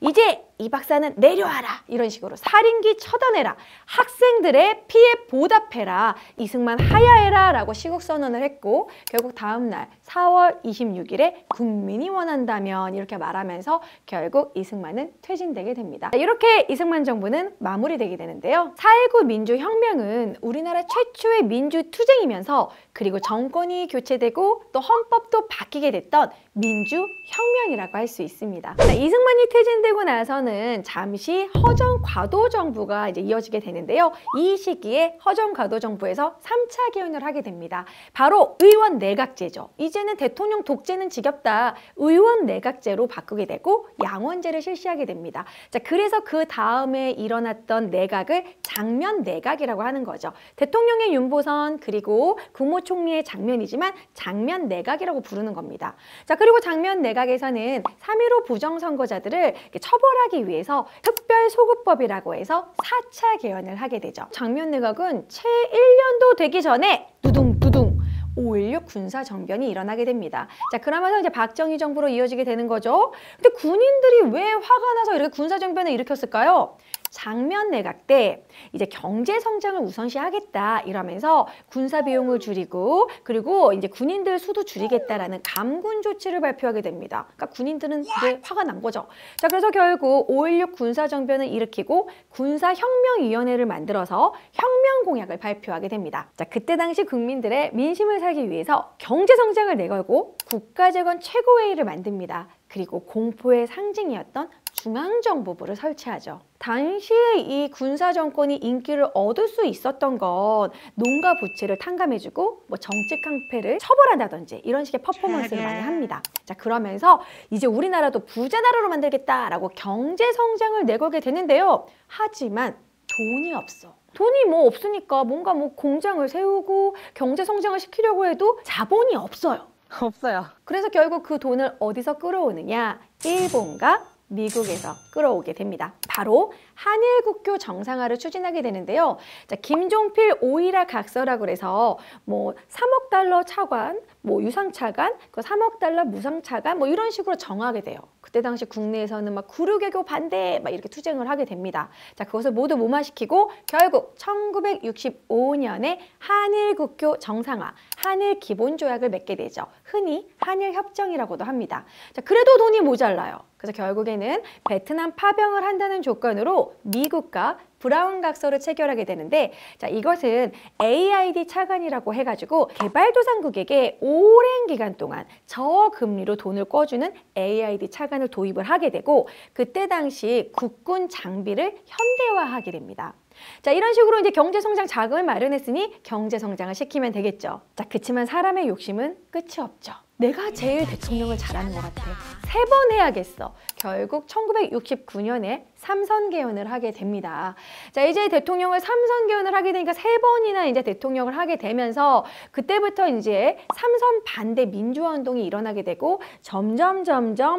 Speaker 1: 이제 이 박사는 내려와라 이런 식으로 살인기 처단해라 학생들의 피해 보답해라 이승만 하야해라 라고 시국선언을 했고 결국 다음날 4월 26일에 국민이 원한다면 이렇게 말하면서 결국 이승만은 퇴진되게 됩니다. 이렇게 이승만 정부는 마무리되게 되는데요. 4.19 민주혁명은 우리나라 최초의 민주투쟁이면서 그리고 정권이 교체되고 또 헌법도 바뀌게 됐던 민주혁명이라고 할 수 있습니다. 자, 이승만이 퇴진되고 나서는 잠시 허정과도정부가 이제 이어지게 되는데요. 이 시기에 허정과도정부에서 3차 개헌을 하게 됩니다. 바로 의원 내각제죠. 이제는 대통령 독재는 지겹다. 의원 내각제로 바꾸게 되고 양원제를 실시하게 됩니다. 자, 그래서 그 다음에 일어났던 내각을 장면 내각이라고 하는 거죠. 대통령의 윤보선 그리고 국무총리의 장면이지만 장면 내각이라고 부르는 겁니다. 자, 그리고 장면 내각에서는 3.15 부정선거자들을 처벌하기 위해서 특별소급법이라고 해서 4차 개헌을 하게 되죠. 장면 내각은 채 1년도 되기 전에 두둥두둥 5.16 군사정변이 일어나게 됩니다. 자, 그러면서 이제 박정희 정부로 이어지게 되는 거죠. 근데 군인들이 왜 화가 나서 이렇게 군사정변을 일으켰을까요? 장면 내각 때 이제 경제 성장을 우선시하겠다 이러면서 군사 비용을 줄이고 그리고 이제 군인들 수도 줄이겠다라는 감군 조치를 발표하게 됩니다. 그러니까 군인들은 되게 화가 난 거죠. 자, 그래서 결국 5.16 군사 정변을 일으키고 군사혁명위원회를 만들어서 혁명 공약을 발표하게 됩니다. 자, 그때 당시 국민들의 민심을 살기 위해서 경제 성장을 내걸고 국가재건 최고회의를 만듭니다. 그리고 공포의 상징이었던 중앙정보부를 설치하죠. 당시에 이 군사정권이 인기를 얻을 수 있었던 건 농가 부채를 탕감해주고 뭐 정책 깡패를 처벌한다든지 이런 식의 퍼포먼스를 많이 합니다. 자, 그러면서 이제 우리나라도 부자 나라로 만들겠다라고 경제 성장을 내걸게 되는데요. 하지만 돈이 없어. 돈이 뭐 없으니까 뭔가 뭐 공장을 세우고 경제 성장을 시키려고 해도 자본이 없어요.
Speaker 2: 없어요.
Speaker 1: 그래서 결국 그 돈을 어디서 끌어오느냐? 일본과 미국에서 끌어오게 됩니다. 바로 한일국교 정상화를 추진하게 되는데요. 자, 김종필 오이라 각서라고 해서 뭐 3억 달러 차관, 뭐 유상차관, 그 3억 달러 무상차관 뭐 이런 식으로 정하게 돼요. 그때 당시 국내에서는 막 구류개교 반대 막 이렇게 투쟁을 하게 됩니다. 자, 그것을 모두 무마시키고 결국 1965년에 한일국교 정상화, 한일기본조약을 맺게 되죠. 흔히 한일협정이라고도 합니다. 자, 그래도 돈이 모자라요. 그래서 결국에는 베트남 파병을 한다는 조건으로 미국과 브라운 각서를 체결하게 되는데, 자, 이것은 AID 차관이라고 해가지고 개발도상국에게 오랜 기간 동안 저금리로 돈을 꿔주는 AID 차관을 도입을 하게 되고, 그때 당시 국군 장비를 현대화하게 됩니다. 자, 이런 식으로 이제 경제성장 자금을 마련했으니 경제성장을 시키면 되겠죠. 자, 그치만 사람의 욕심은 끝이 없죠. 내가 제일 대통령을 잘하는 것 같아. 3번 해야겠어. 결국 1969년에 3선 개헌을 하게 됩니다. 자, 이제 대통령을 3선 개헌을 하게 되니까 3번이나 이제 대통령을 하게 되면서 그때부터 이제 3선 반대 민주화 운동이 일어나게 되고 점점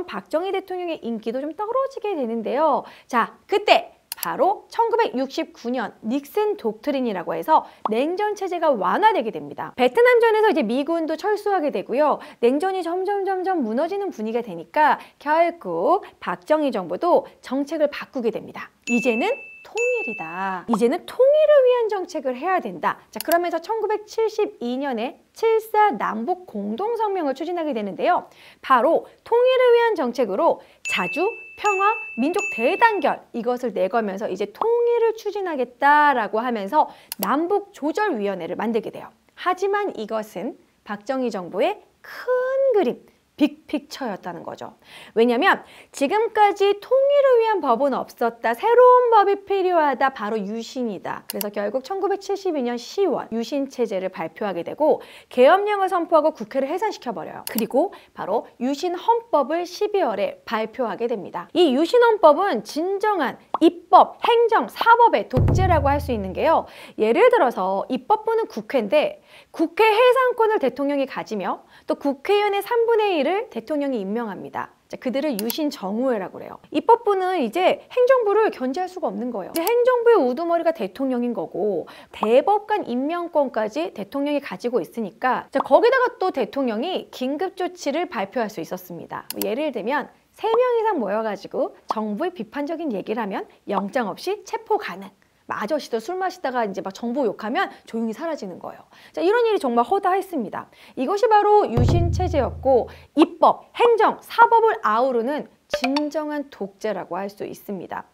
Speaker 1: 박정희 대통령의 인기도 좀 떨어지게 되는데요. 자, 그때 바로 1969년 닉슨 독트린이라고 해서 냉전 체제가 완화되게 됩니다. 베트남전에서 이제 미군도 철수하게 되고요. 냉전이 점점 무너지는 분위기가 되니까 결국 박정희 정부도 정책을 바꾸게 됩니다. 이제는 통일이다. 이제는 통일을 위한 정책을 해야 된다. 자, 그러면서 1972년에 7.4 남북 공동성명을 추진하게 되는데요. 바로 통일을 위한 정책으로 자주, 평화, 민족 대단결 이것을 내걸면서 이제 통일을 추진하겠다라고 하면서 남북조절위원회를 만들게 돼요. 하지만 이것은 박정희 정부의 큰 그림, 빅픽처였다는 거죠. 왜냐하면 지금까지 통일을 위한 법은 없었다. 새로운 법이 필요하다. 바로 유신이다. 그래서 결국 1972년 10월 유신체제를 발표하게 되고 계엄령을 선포하고 국회를 해산시켜버려요. 그리고 바로 유신헌법을 12월에 발표하게 됩니다. 이 유신헌법은 진정한 입법, 행정, 사법의 독재라고 할 수 있는 게요. 예를 들어서 입법부는 국회인데 국회 해산권을 대통령이 가지며 또 국회의원의 3분의 1을 대통령이 임명합니다. 자, 그들을 유신정우회라고 그래요. 입법부는 이제 행정부를 견제할 수가 없는 거예요. 이제 행정부의 우두머리가 대통령인 거고 대법관 임명권까지 대통령이 가지고 있으니까 자, 거기다가 또 대통령이 긴급조치를 발표할 수 있었습니다. 예를 들면 3명 이상 모여가지고 정부의 비판적인 얘기를 하면 영장 없이 체포 가능. 아저씨도 술 마시다가 이제 막 정부 욕하면 조용히 사라지는 거예요. 자, 이런 일이 정말 허다했습니다. 이것이 바로 유신체제였고 입법, 행정, 사법을 아우르는 진정한 독재라고 할 수 있습니다.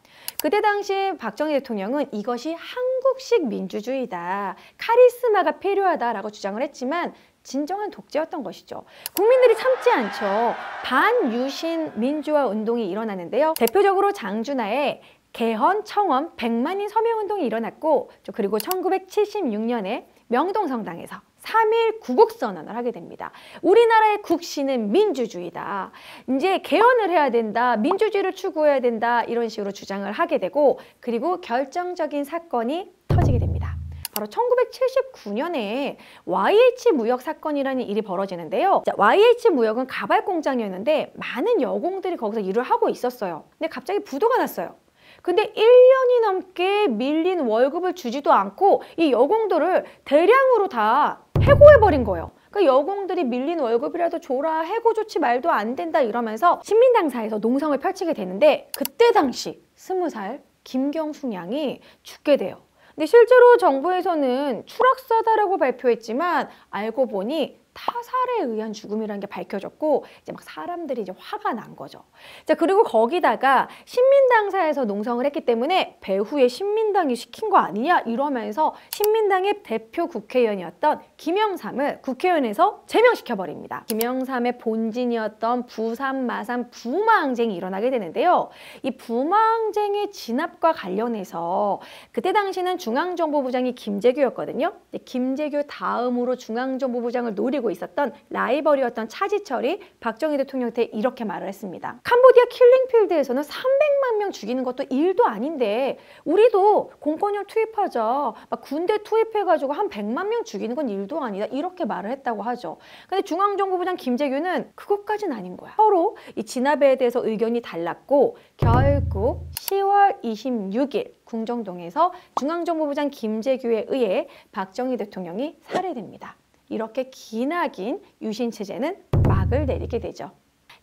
Speaker 1: 그때 당시 박정희 대통령은 이것이 한국식 민주주의다. 카리스마가 필요하다라고 주장을 했지만 진정한 독재였던 것이죠. 국민들이 참지 않죠. 반유신 민주화 운동이 일어나는데요. 대표적으로 장준하의 개헌, 청원, 100만인 서명운동이 일어났고 그리고 1976년에 명동성당에서 3.1 구국선언을 하게 됩니다. 우리나라의 국시는 민주주의다. 이제 개헌을 해야 된다. 민주주의를 추구해야 된다. 이런 식으로 주장을 하게 되고 그리고 결정적인 사건이 터지게 됩니다. 바로 1979년에 YH 무역 사건이라는 일이 벌어지는데요. 자, YH 무역은 가발 공장이었는데 많은 여공들이 거기서 일을 하고 있었어요. 근데 갑자기 부도가 났어요. 근데 1년이 넘게 밀린 월급을 주지도 않고 이 여공들을 대량으로 다 해고해버린 거예요. 그러니까 여공들이 밀린 월급이라도 줘라, 해고 조치 말도 안 된다 이러면서 신민당사에서 농성을 펼치게 되는데 그때 당시 20살 김경숙 양이 죽게 돼요. 근데 실제로 정부에서는 추락사다라고 발표했지만 알고 보니 타살에 의한 죽음이라는 게 밝혀졌고 이제 막 사람들이 이제 화가 난 거죠. 자, 그리고 거기다가 신민당사에서 농성을 했기 때문에 배후에 신민당이 시킨 거 아니냐 이러면서 신민당의 대표 국회의원이었던 김영삼을 국회의원에서 제명시켜버립니다. 김영삼의 본진이었던 부산, 마산 부마항쟁이 일어나게 되는데요. 이 부마항쟁의 진압과 관련해서 그때 당시는 중앙정보부장이 김재규였거든요. 김재규 다음으로 중앙정보부장을 노리고 있었던 라이벌이었던 차지철이 박정희 대통령한테 이렇게 말을 했습니다. 캄보디아 킬링필드에서는 300만 명 죽이는 것도 일도 아닌데 우리도 공권력 투입하자. 막 군대 투입해가지고 한 100만 명 죽이는 건 일도 아니다. 이렇게 말을 했다고 하죠. 근데 중앙정보부장 김재규는 그것까지는 아닌 거야. 서로 이 진압에 대해서 의견이 달랐고 결국 10월 26일 궁정동에서 중앙정보부장 김재규에 의해 박정희 대통령이 살해됩니다. 이렇게 기나긴 유신체제는 막을 내리게 되죠.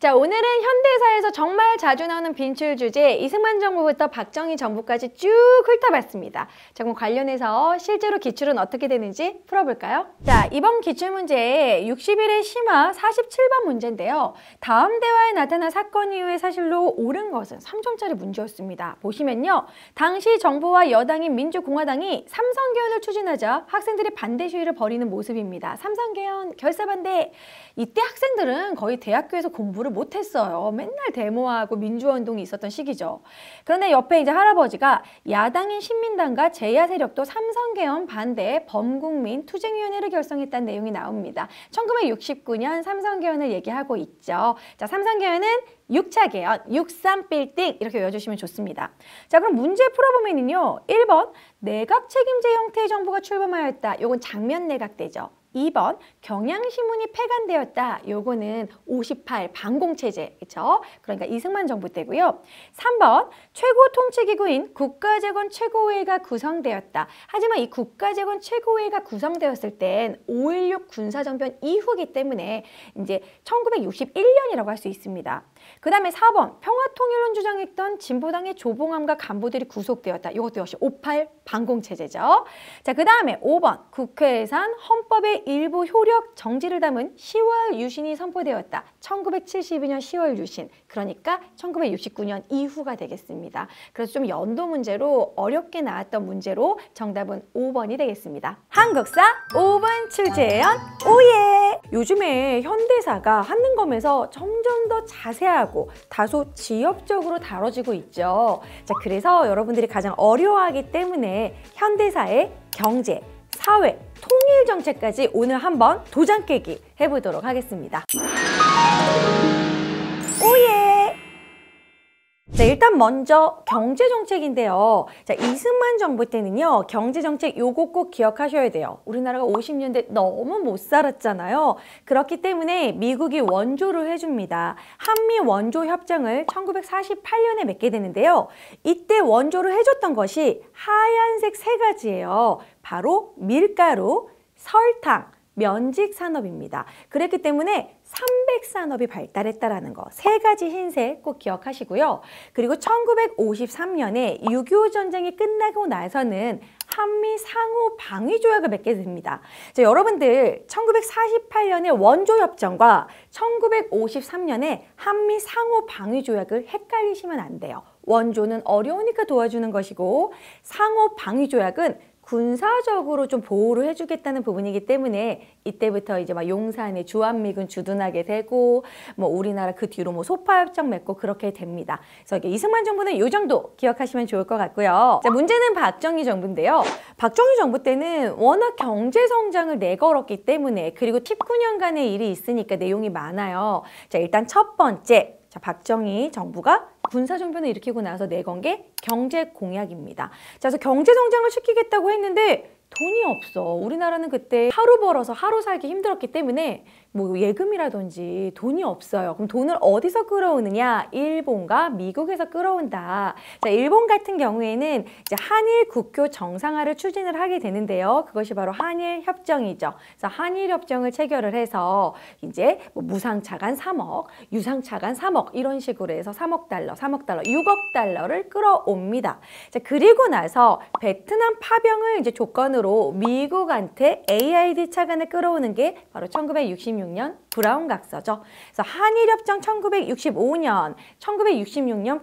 Speaker 2: 자, 오늘은 현대사에서 정말 자주 나오는 빈출 주제 이승만 정부부터 박정희 정부까지 쭉 훑어봤습니다. 자, 그럼 관련해서 실제로 기출은 어떻게 되는지 풀어볼까요? 자, 이번 기출문제 60일의 심화 47번 문제인데요. 다음 대화에 나타난 사건 이후의 사실로 옳은 것은 3점짜리 문제였습니다. 보시면요. 당시 정부와 여당인 민주공화당이 삼성개헌을 추진하자 학생들이 반대 시위를 벌이는 모습입니다. 삼성개헌 결사반대. 이때 학생들은 거의 대학교에서 공부를 못했어요. 맨날 데모하고 민주화운동이 있었던 시기죠. 그런데 옆에 이제 할아버지가 야당인 신민당과 제야 세력도 삼성개헌 반대 범국민 투쟁위원회를 결성했다는 내용이 나옵니다. 1969년 삼성개헌을 얘기하고 있죠. 자, 삼성개헌은 6차 개헌, 63빌딩 이렇게 외워주시면 좋습니다. 자, 그럼 문제 풀어보면요. 1번 내각 책임제 형태의 정부가 출범하였다. 요건 장면 내각제죠. 2번 경향신문이 폐간되었다. 요거는 58 반공체제, 그렇죠? 그러니까 이승만 정부 때고요. 3번 최고 통치기구인 국가재건 최고회의가 구성되었다. 하지만 이 국가재건 최고회의가 구성되었을 땐 5.16 군사정변 이후기 때문에 이제 1961년이라고 할 수 있습니다. 그 다음에 4번 평화통일론 주장했던 진보당의 조봉암과 간부들이 구속되었다. 이것도 역시 58 반공체제죠. 자, 그 다음에 5번 국회에선 헌법의 일부 효력 정지를 담은 10월 유신이 선포되었다. 1972년 10월 유신. 그러니까 1969년 이후가 되겠습니다. 그래서 좀 연도 문제로 어렵게 나왔던 문제로 정답은 5번이 되겠습니다. 한국사 5분 출제연 오예! 요즘에 현대사가 한능검에서 점점 더 자세하고 다소 지역적으로 다뤄지고 있죠. 자, 그래서 여러분들이 가장 어려워하기 때문에 현대사의 경제, 사회, 통일 정책까지 오늘 한번 도장 깨기 해보도록 하겠습니다. 오예! 자, 일단 먼저 경제정책인데요. 자, 이승만 정부 때는요. 경제정책 요거 꼭 기억하셔야 돼요. 우리나라가 50년대 너무 못 살았잖아요. 그렇기 때문에 미국이 원조를 해줍니다. 한미 원조 협정을 1948년에 맺게 되는데요. 이때 원조를 해줬던 것이 하얀색 세 가지예요. 바로 밀가루, 설탕, 면직 산업입니다. 그랬기 때문에 삼백산업이 발달했다라는 거 세 가지 흰색 꼭 기억하시고요. 그리고 1953년에 6.25 전쟁이 끝나고 나서는 한미 상호 방위 조약을 맺게 됩니다. 자, 여러분들 1948년의 원조 협정과 1953년에 한미 상호 방위 조약을 헷갈리시면 안 돼요. 원조는 어려우니까 도와주는 것이고 상호 방위 조약은 군사적으로 좀 보호를 해주겠다는 부분이기 때문에 이때부터 이제 막 용산에 주한미군 주둔하게 되고 뭐 우리나라 그 뒤로 뭐 소파협정 맺고 그렇게 됩니다. 그래서 이게 이승만 정부는 이 정도 기억하시면 좋을 것 같고요. 자, 문제는 박정희 정부인데요. 박정희 정부 때는 워낙 경제 성장을 내걸었기 때문에 그리고 19년간의 일이 있으니까 내용이 많아요. 자, 일단 첫 번째. 자, 박정희 정부가 군사정변을 일으키고 나서 내건 게 경제 공약입니다. 자, 그래서 경제 성장을 시키겠다고 했는데 돈이 없어. 우리나라는 그때 하루 벌어서 하루 살기 힘들었기 때문에 뭐 예금이라든지 돈이 없어요. 그럼 돈을 어디서 끌어오느냐? 일본과 미국에서 끌어온다. 자, 일본 같은 경우에는 이제 한일 국교 정상화를 추진을 하게 되는데요. 그것이 바로 한일 협정이죠. 그래서 한일 협정을 체결을 해서 이제 뭐 무상차관 3억, 유상차관 3억 이런 식으로 해서 3억 달러, 6억 달러를 끌어옵니다. 자, 그리고 나서 베트남 파병을 이제 조건으로 미국한테 AID 차관을 끌어오는 게 바로 1966년 브라운각서죠. 그래서 한일협정 1965년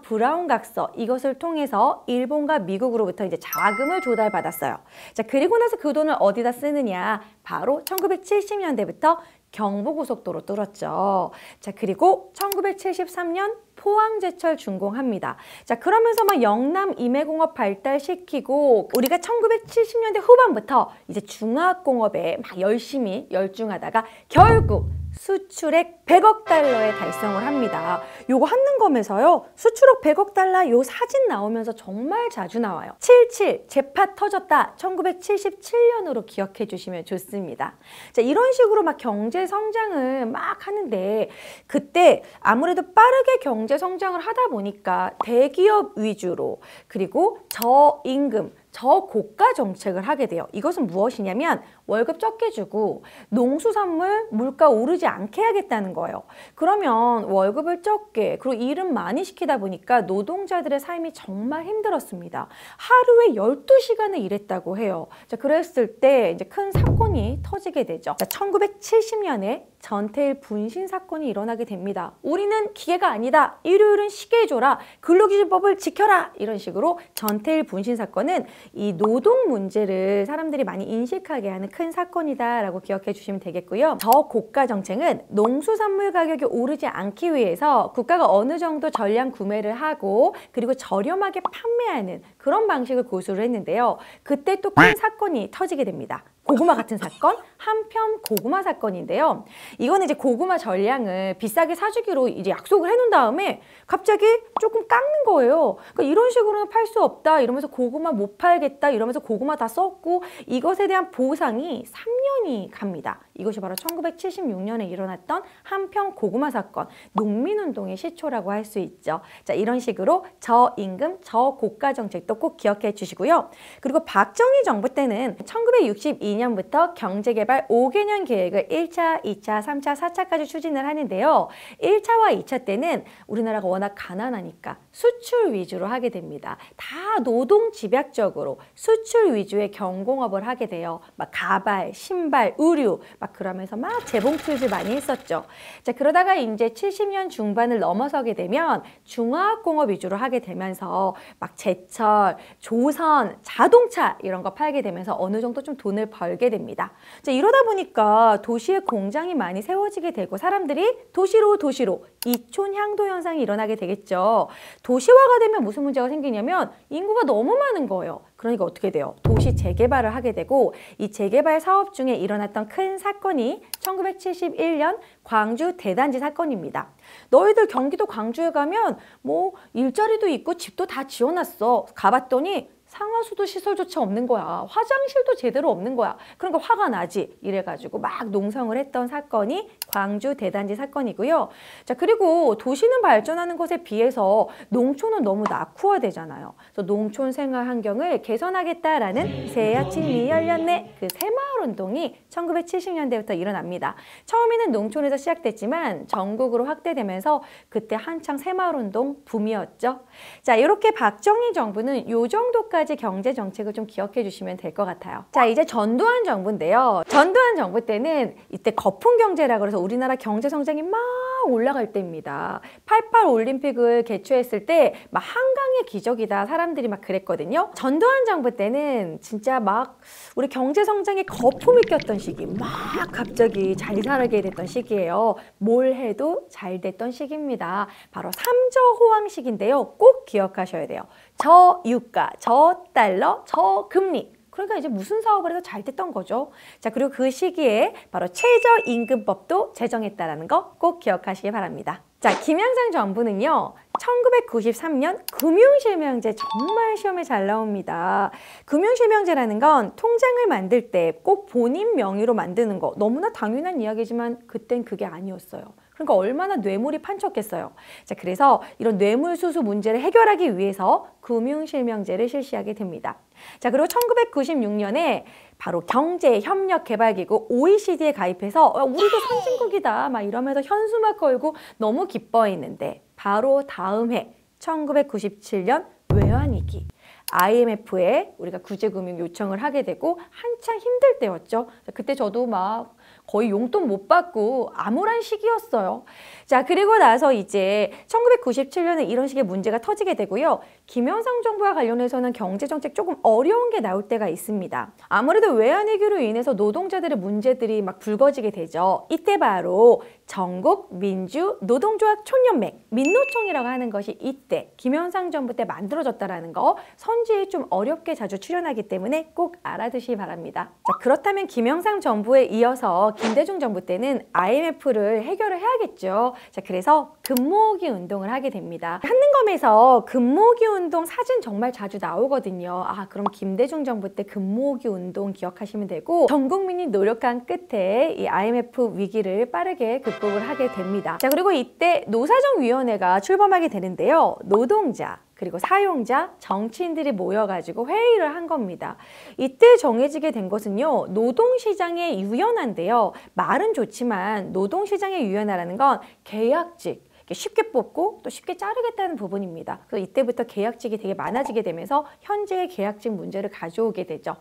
Speaker 2: 브라운각서 이것을 통해서 일본과 미국으로부터 이제 자금을 조달받았어요. 자, 그리고 나서 그 돈을 어디다 쓰느냐? 바로 1970년대부터 경부고속도로 뚫었죠. 자, 그리고 1973년 포항제철 준공합니다. 자, 그러면서 막 영남 임해공업 발달시키고 우리가 1970년대 후반부터 이제 중화학공업에 막 열심히 열중하다가 결국 수출액 100억 달러에 달성을 합니다. 요거 한능검에서요. 수출액 100억 달러 요 사진 나오면서 정말 자주 나와요. 77 재파 터졌다. 1977년으로 기억해 주시면 좋습니다. 자, 이런 식으로 막 경제 성장을 막 하는데 그때 아무래도 빠르게 경제 성장을 하다 보니까 대기업 위주로 그리고 저임금 저고가 정책을 하게 돼요. 이것은 무엇이냐면 월급 적게 주고 농수산물 물가 오르지 않게 하겠다는 거예요. 그러면 월급을 적게 그리고 일은 많이 시키다 보니까 노동자들의 삶이 정말 힘들었습니다. 하루에 12시간을 일했다고 해요. 자, 그랬을 때 이제 큰 사건이 터지게 되죠. 자, 1970년에 전태일 분신 사건이 일어나게 됩니다. 우리는 기계가 아니다. 일요일은 쉬게 해줘라. 근로기준법을 지켜라. 이런 식으로 전태일 분신 사건은 이 노동 문제를 사람들이 많이 인식하게 하는 큰 사건이다라고 기억해 주시면 되겠고요. 저고가 정책은 농수산물 가격이 오르지 않기 위해서 국가가 어느 정도 전량 구매를 하고 그리고 저렴하게 판매하는 그런 방식을 고수를 했는데요. 그때 또 큰 사건이 터지게 됩니다. 고구마 같은 사건, 한편 고구마 사건인데요. 이거는 이제 고구마 전량을 비싸게 사주기로 이제 약속을 해놓은 다음에 갑자기 조금 깎는 거예요. 그러니까 이런 식으로는 팔 수 없다 이러면서 고구마 못 팔겠다 이러면서 고구마 다 썼고 이것에 대한 보상이 3년이 갑니다. 이것이 바로 1976년에 일어났던 한편 고구마 사건, 농민운동의 시초라고 할 수 있죠. 자, 이런 식으로 저임금, 저고가 정책도 꼭 기억해 주시고요. 그리고 박정희 정부 때는 1962년부터 경제개발 5개년 계획을 1차, 2차, 3차, 4차까지 추진을 하는데요. 1차와 2차 때는 우리나라가 워낙 가난하니까 수출 위주로 하게 됩니다. 다 노동 집약적으로 수출 위주의 경공업을 하게 돼요. 막 가발, 신발, 의류 막 그러면서 막 재봉틀질 많이 했었죠. 자, 그러다가 이제 70년 중반을 넘어서게 되면 중화학공업 위주로 하게 되면서 막 제철, 조선, 자동차 이런 거 팔게 되면서 어느 정도 좀 돈을 벌게 됩니다. 자, 이러다 보니까 도시에 공장이 많이 세워지게 되고 사람들이 도시로 이촌 향도 현상이 일어나게 되겠죠. 도시화가 되면 무슨 문제가 생기냐면 인구가 너무 많은 거예요. 그러니까 어떻게 돼요? 도시 재개발을 하게 되고 이 재개발 사업 중에 일어났던 큰 사건이 1971년 광주 대단지 사건입니다. 너희들 경기도 광주에 가면 뭐 일자리도 있고 집도 다 지어놨어. 가봤더니 상하수도 시설조차 없는 거야. 화장실도 제대로 없는 거야. 그러니까 화가 나지. 이래가지고 막 농성을 했던 사건이 광주 대단지 사건이고요. 자, 그리고 도시는 발전하는 것에 비해서 농촌은 너무 낙후화되잖아요. 그래서 농촌 생활 환경을 개선하겠다라는 새아침이 열렸네. 그 새마을 운동이 1970년대부터 일어납니다. 처음에는 농촌에서 시작됐지만 전국으로 확대되면서 그때 한창 새마을 운동 붐이었죠. 자, 이렇게 박정희 정부는 요 정도까지 경제 정책을 좀 기억해 주시면 될 것 같아요. 자, 이제 전두환 정부인데요. 전두환 정부 때는 이때 거품 경제라고 해서 우리나라 경제 성장이 막 올라갈 때입니다. 88 올림픽을 개최했을 때 막 한강의 기적이다 사람들이 막 그랬거든요. 전두환 정부 때는 진짜 막 우리 경제 성장에 거품이 꼈던 시기, 막 갑자기 잘 살게 됐던 시기예요. 뭘 해도 잘 됐던 시기입니다. 바로 삼저호황 시기인데요. 꼭 기억하셔야 돼요. 저유가, 저달러, 저금리. 그러니까 이제 무슨 사업을 해도 잘 됐던 거죠. 자, 그리고 그 시기에 바로 최저임금법도 제정했다는 거 꼭 기억하시기 바랍니다. 자, 김영삼 정부는요. 1993년 금융실명제 정말 시험에 잘 나옵니다. 금융실명제라는 건 통장을 만들 때 꼭 본인 명의로 만드는 거 너무나 당연한 이야기지만 그땐 그게 아니었어요. 그러니까 얼마나 뇌물이 판쳤겠어요. 자, 그래서 이런 뇌물수수 문제를 해결하기 위해서 금융실명제를 실시하게 됩니다. 자, 그리고 1996년에 바로 경제협력개발기구 OECD에 가입해서 우리도 선진국이다 막 이러면서 현수막 걸고 너무 기뻐했는데 바로 다음 해 1997년 외환위기. IMF에 우리가 구제금융 요청을 하게 되고 한창 힘들 때였죠. 그때 저도 막 거의 용돈 못 받고 암울한 시기였어요. 자, 그리고 나서 이제 1997년에 이런 식의 문제가 터지게 되고요. 김영삼 정부와 관련해서는 경제정책 조금 어려운 게 나올 때가 있습니다. 아무래도 외환위기로 인해서 노동자들의 문제들이 막 불거지게 되죠. 이때 바로 전국 민주 노동조합 촌연맹 민노총이라고 하는 것이 이때 김영삼 정부 때 만들어졌다라는 거 선지에 좀 어렵게 자주 출연하기 때문에 꼭 알아두시기 바랍니다. 자, 그렇다면 김영삼 정부에 이어서 김대중 정부 때는 IMF를 해결을 해야겠죠. 자, 그래서 금모으기 운동을 하게 됩니다. 한능검에서 금모으기 운동 사진 정말 자주 나오거든요. 아, 그럼 김대중 정부 때 금모으기 운동 기억하시면 되고 전 국민이 노력한 끝에 이 IMF 위기를 빠르게 극복을 하게 됩니다. 자, 그리고 이때 노사정위원회가 출범하게 되는데요. 노동자 그리고 사용자, 정치인들이 모여가지고 회의를 한 겁니다. 이때 정해지게 된 것은요, 노동시장의 유연화인데요. 말은 좋지만 노동시장의 유연화라는 건 계약직, 쉽게 뽑고 또 쉽게 자르겠다는 부분입니다. 그래서 이때부터 계약직이 되게 많아지게 되면서 현재의 계약직 문제를 가져오게 되죠.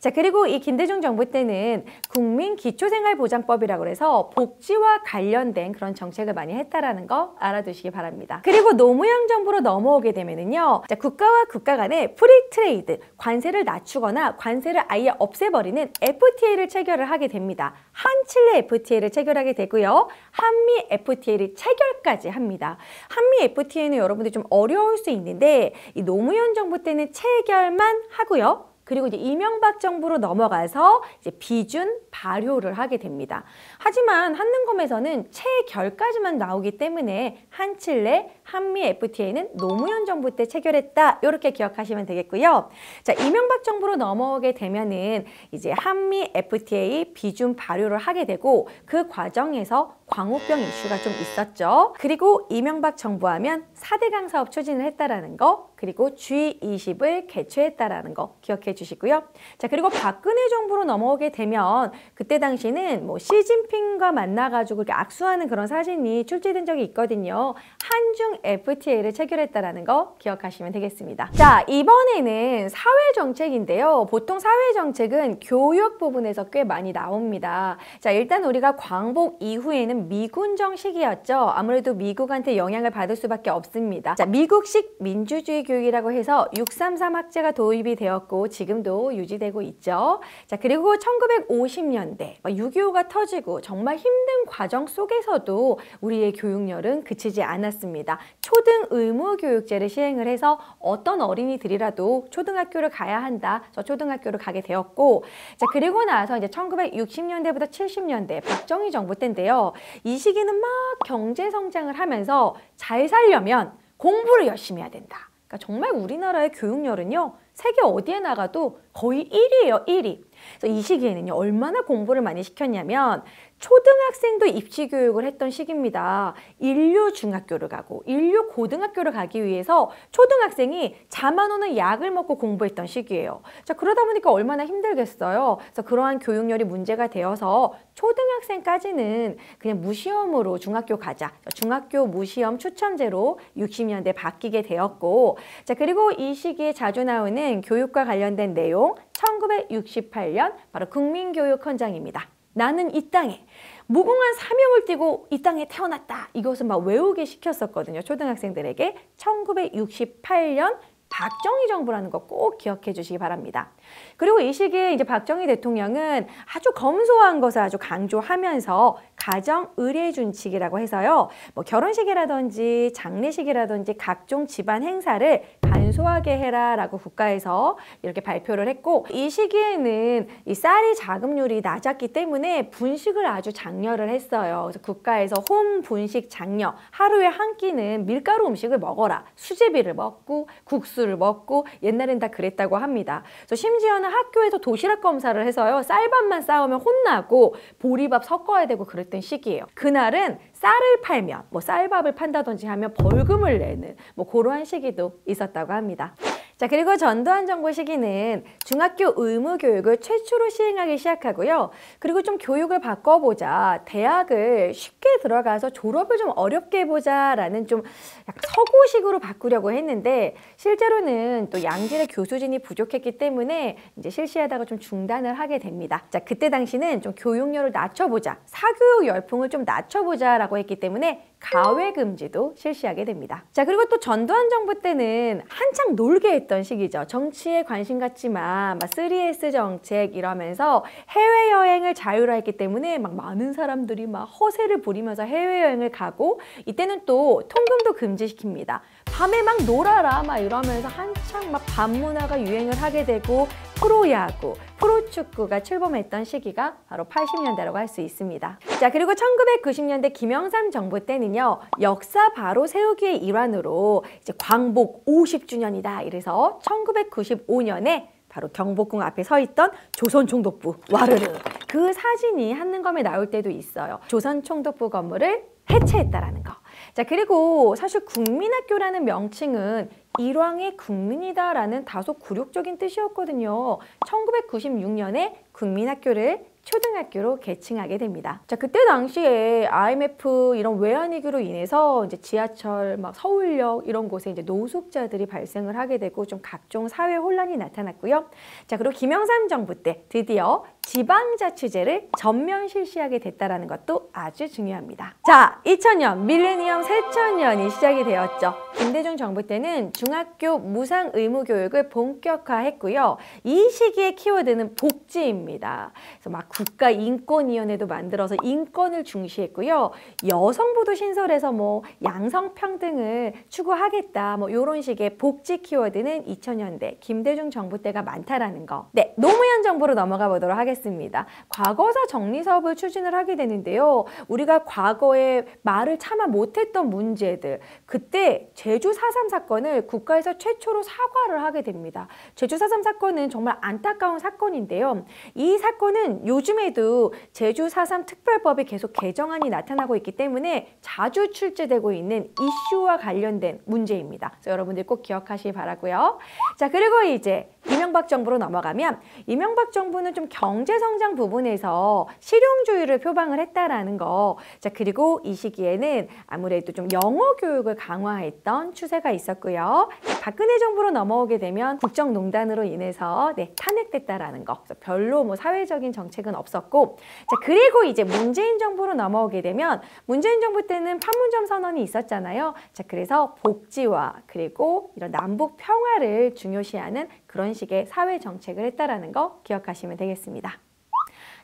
Speaker 2: 자, 그리고 이 김대중 정부 때는 국민기초생활보장법이라고 해서 복지와 관련된 그런 정책을 많이 했다라는 거 알아두시기 바랍니다. 그리고 노무현 정부로 넘어오게 되면은요, 자, 국가와 국가 간의 프리트레이드, 관세를 낮추거나 관세를 아예 없애버리는 FTA를 체결을 하게 됩니다. 한칠레 FTA를 체결하게 되고요. 한미 FTA를 체결까지 합니다. 한미 FTA는 여러분들이 좀 어려울 수 있는데 이 노무현 정부 때는 체결만 하고요. 그리고 이제 이명박 정부로 넘어가서 이제 비준 발효를 하게 됩니다. 하지만 한능검에서는 체결까지만 나오기 때문에 한칠레, 한미 FTA는 노무현 정부 때 체결했다. 이렇게 기억하시면 되겠고요. 자, 이명박 정부로 넘어오게 되면은 이제 한미 FTA 비준 발효를 하게 되고 그 과정에서 광우병 이슈가 좀 있었죠. 그리고 이명박 정부 하면 4대강 사업 추진을 했다라는 거, 그리고 G20을 개최했다라는 거 기억해 주시고요. 자, 그리고 박근혜 정부로 넘어오게 되면 그때 당시는 뭐 시진핑과 만나가지고 이렇게 악수하는 그런 사진이 출제된 적이 있거든요. 한중 FTA를 체결했다라는 거 기억하시면 되겠습니다. 자, 이번에는 사회정책인데요. 보통 사회정책은 교육 부분에서 꽤 많이 나옵니다. 자, 일단 우리가 광복 이후에는 미군정 시기였죠. 아무래도 미국한테 영향을 받을 수밖에 없습니다. 자, 미국식 민주주의 교육이라고 해서 633 학제가 도입이 되었고 지금도 유지되고 있죠. 자, 그리고 1950년대 6.25가 터지고 정말 힘든 과정 속에서도 우리의 교육열은 그치지 않았습니다. 초등 의무교육제를 시행을 해서 어떤 어린이들이라도 초등학교를 가야 한다. 저 초등학교를 가게 되었고, 자, 그리고 나서 이제 1960년대부터 70년대 박정희 정부 때인데요. 이 시기는 막 경제 성장을 하면서 잘 살려면 공부를 열심히 해야 된다. 그러니까 정말 우리나라의 교육열은요, 세계 어디에 나가도 거의 1위예요, 1위. 그래서 이 시기에는요, 얼마나 공부를 많이 시켰냐면 초등학생도 입시 교육을 했던 시기입니다. 인류 중학교를 가고 인류 고등학교를 가기 위해서 초등학생이 잠 안 오는 약을 먹고 공부했던 시기예요. 자, 그러다 보니까 얼마나 힘들겠어요. 그래서 그러한 교육열이 문제가 되어서 초등학생까지는 그냥 무시험으로 중학교 가자. 중학교 무시험 추천제로 60년대 바뀌게 되었고, 자, 그리고 이 시기에 자주 나오는 교육과 관련된 내용 1968년 바로 국민교육헌장입니다. 나는 이 땅에 무궁한 사명을 띠고 이 땅에 태어났다. 이것을 막 외우게 시켰었거든요. 초등학생들에게. 1968년 박정희 정부라는 거 꼭 기억해 주시기 바랍니다. 그리고 이 시기에 이제 박정희 대통령은 아주 검소한 것을 아주 강조하면서 가정 의례 준칙이라고 해서요. 뭐 결혼식이라든지 장례식이라든지 각종 집안 행사를 간소하게 해라라고 국가에서 이렇게 발표를 했고, 이 시기에는 이 쌀이 자급률이 낮았기 때문에 분식을 아주 장려를 했어요. 그래서 국가에서 홈 분식 장려, 하루에 한 끼는 밀가루 음식을 먹어라. 수제비를 먹고 국수를 먹고, 옛날엔 다 그랬다고 합니다. 그래서 심지어는 학교에서 도시락 검사를 해서요, 쌀밥만 싸우면 혼나고 보리밥 섞어야 되고 그랬던 시기예요. 그날은 쌀을 팔면, 뭐 쌀밥을 판다든지 하면 벌금을 내는 뭐 그러한 시기도 있었다고 합니다. 자, 그리고 전두환 정부 시기는 중학교 의무교육을 최초로 시행하기 시작하고요. 그리고 좀 교육을 바꿔보자. 대학을 쉽게 들어가서 졸업을 좀 어렵게 해보자라는 좀 약간 서구식으로 바꾸려고 했는데, 실제로는 또 양질의 교수진이 부족했기 때문에 이제 실시하다가 좀 중단을 하게 됩니다. 자, 그때 당시는 좀 교육열을 낮춰보자. 사교육 열풍을 좀 낮춰보자라고 했기 때문에 가외금지도 실시하게 됩니다. 자, 그리고 또 전두환 정부 때는 한창 놀게 했던 시기죠. 정치에 관심 갖지만 막 3S 정책 이러면서 해외여행을 자유화했기 때문에 막 많은 사람들이 막 허세를 부리면서 해외여행을 가고, 이때는 또 통금도 금지시킵니다. 밤에 막 놀아라 막 이러면서 한창 막 밤문화가 유행을 하게 되고, 프로야구, 프로축구가 출범했던 시기가 바로 80년대라고 할 수 있습니다. 자, 그리고 1990년대 김영삼 정부 때는요, 역사 바로 세우기의 일환으로 이제 광복 50주년이다. 이래서 1995년에 바로 경복궁 앞에 서 있던 조선총독부 와르르, 그 사진이 한능검에 나올 때도 있어요. 조선총독부 건물을 해체했다라는 거. 자, 그리고 사실 국민학교라는 명칭은 일왕의 국민이다라는 다소 굴욕적인 뜻이었거든요. 1996년에 국민학교를 초등학교로 개칭하게 됩니다. 자, 그때 당시에 IMF 이런 외환위기로 인해서 이제 지하철, 막 서울역 이런 곳에 이제 노숙자들이 발생을 하게 되고 좀 각종 사회 혼란이 나타났고요. 자, 그리고 김영삼 정부 때 드디어 지방자치제를 전면 실시하게 됐다라는 것도 아주 중요합니다. 자, 2000년 밀레니엄 새천년이 시작이 되었죠. 김대중 정부 때는 중학교 무상 의무 교육을 본격화했고요. 이 시기의 키워드는 복지입니다. 그래서 막 국가인권위원회도 만들어서 인권을 중시했고요. 여성부도 신설해서 뭐 양성평등을 추구하겠다, 뭐 이런 식의 복지 키워드는 2000년대 김대중 정부 때가 많다라는 거. 네, 노무현 정부로 넘어가 보도록 하겠습니다. 과거사 정리 사업을 추진을 하게 되는데요. 우리가 과거에 말을 차마 못했던 문제들, 그때 제주 4.3 사건을 국가에서 최초로 사과를 하게 됩니다. 제주 4.3 사건은 정말 안타까운 사건인데요. 이 사건은 요즘에도 제주 4.3 특별법이 계속 개정안이 나타나고 있기 때문에 자주 출제되고 있는 이슈와 관련된 문제입니다. 그래서 여러분들 꼭 기억하시기 바라고요. 자, 그리고 이제 이명박 정부로 넘어가면 이명박 정부는 좀 경제성장 부분에서 실용주의를 표방을 했다라는 거. 자, 그리고 이 시기에는 아무래도 좀 영어 교육을 강화했던 추세가 있었고요. 박근혜 정부로 넘어오게 되면 국정농단으로 인해서 탄핵됐다라는 거. 그래서 별로 뭐 사회적인 정책은 없었고, 자, 그리고 이제 문재인 정부로 넘어오게 되면 문재인 정부 때는 판문점 선언이 있었잖아요. 자, 그래서 복지와 그리고 이런 남북 평화를 중요시하는 그런 식의 사회 정책을 했다라는 거 기억하시면 되겠습니다.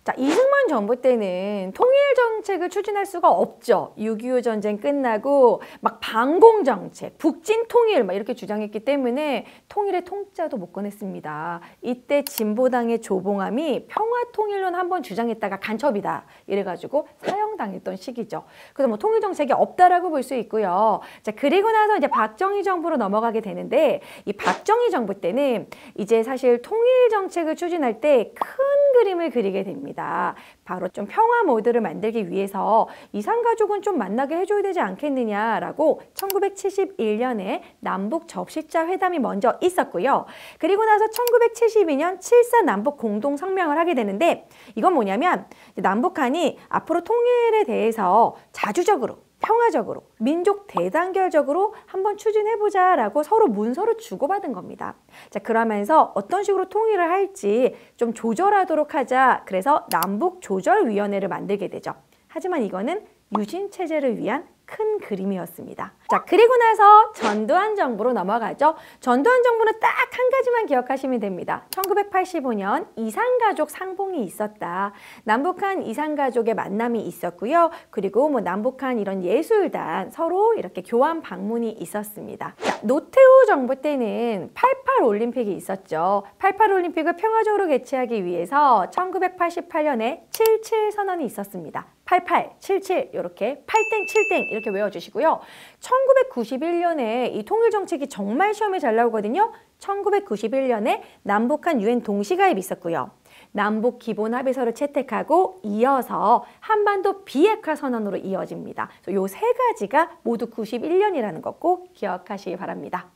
Speaker 2: 자, 이승만 정부 때는 통일 정책을 추진할 수가 없죠. 6.25 전쟁 끝나고 막 반공 정책, 북진 통일 막 이렇게 주장했기 때문에 통일의 통자도 못 꺼냈습니다. 이때 진보당의 조봉암이 평화 통일론 한번 주장했다가 간첩이다 이래가지고 사형당했던 시기죠. 그래서 뭐 통일 정책이 없다라고 볼 수 있고요. 자, 그리고 나서 이제 박정희 정부로 넘어가게 되는데 이 박정희 정부 때는 이제 사실 통일 정책을 추진할 때 큰 그림을 그리게 됩니다. 바로 좀 평화 모드를 만들기 위해서 이산가족은 좀 만나게 해줘야 되지 않겠느냐라고 1971년에 남북 접시자 회담이 먼저 있었고요. 그리고 나서 1972년 7.4 남북 공동성명을 하게 되는데 이건 뭐냐면 남북한이 앞으로 통일에 대해서 자주적으로 평화적으로, 민족 대단결적으로 한번 추진해보자라고 서로 문서를 주고받은 겁니다. 자, 그러면서 어떤 식으로 통일을 할지 좀 조절하도록 하자. 그래서 남북조절위원회를 만들게 되죠. 하지만 이거는 유신체제를 위한 큰 그림이었습니다. 자, 그리고 나서 전두환 정부로 넘어가죠. 전두환 정부는 딱 한 가지만 기억하시면 됩니다. 1985년 이산가족 상봉이 있었다. 남북한 이산가족의 만남이 있었고요. 그리고 뭐 남북한 이런 예술단 서로 이렇게 교환 방문이 있었습니다. 자, 노태우 정부 때는 88 올림픽이 있었죠. 88 올림픽을 평화적으로 개최하기 위해서 1988년에 77 선언이 있었습니다. 88, 77 이렇게 8땡, 7땡 이렇게 외워주시고요. 1991년에 이 통일정책이 정말 시험에 잘 나오거든요. 1991년에 남북한 유엔 동시가입이 있었고요. 남북 기본합의서를 채택하고 이어서 한반도 비핵화 선언으로 이어집니다. 요 세 가지가 모두 91년이라는 거 꼭 기억하시기 바랍니다.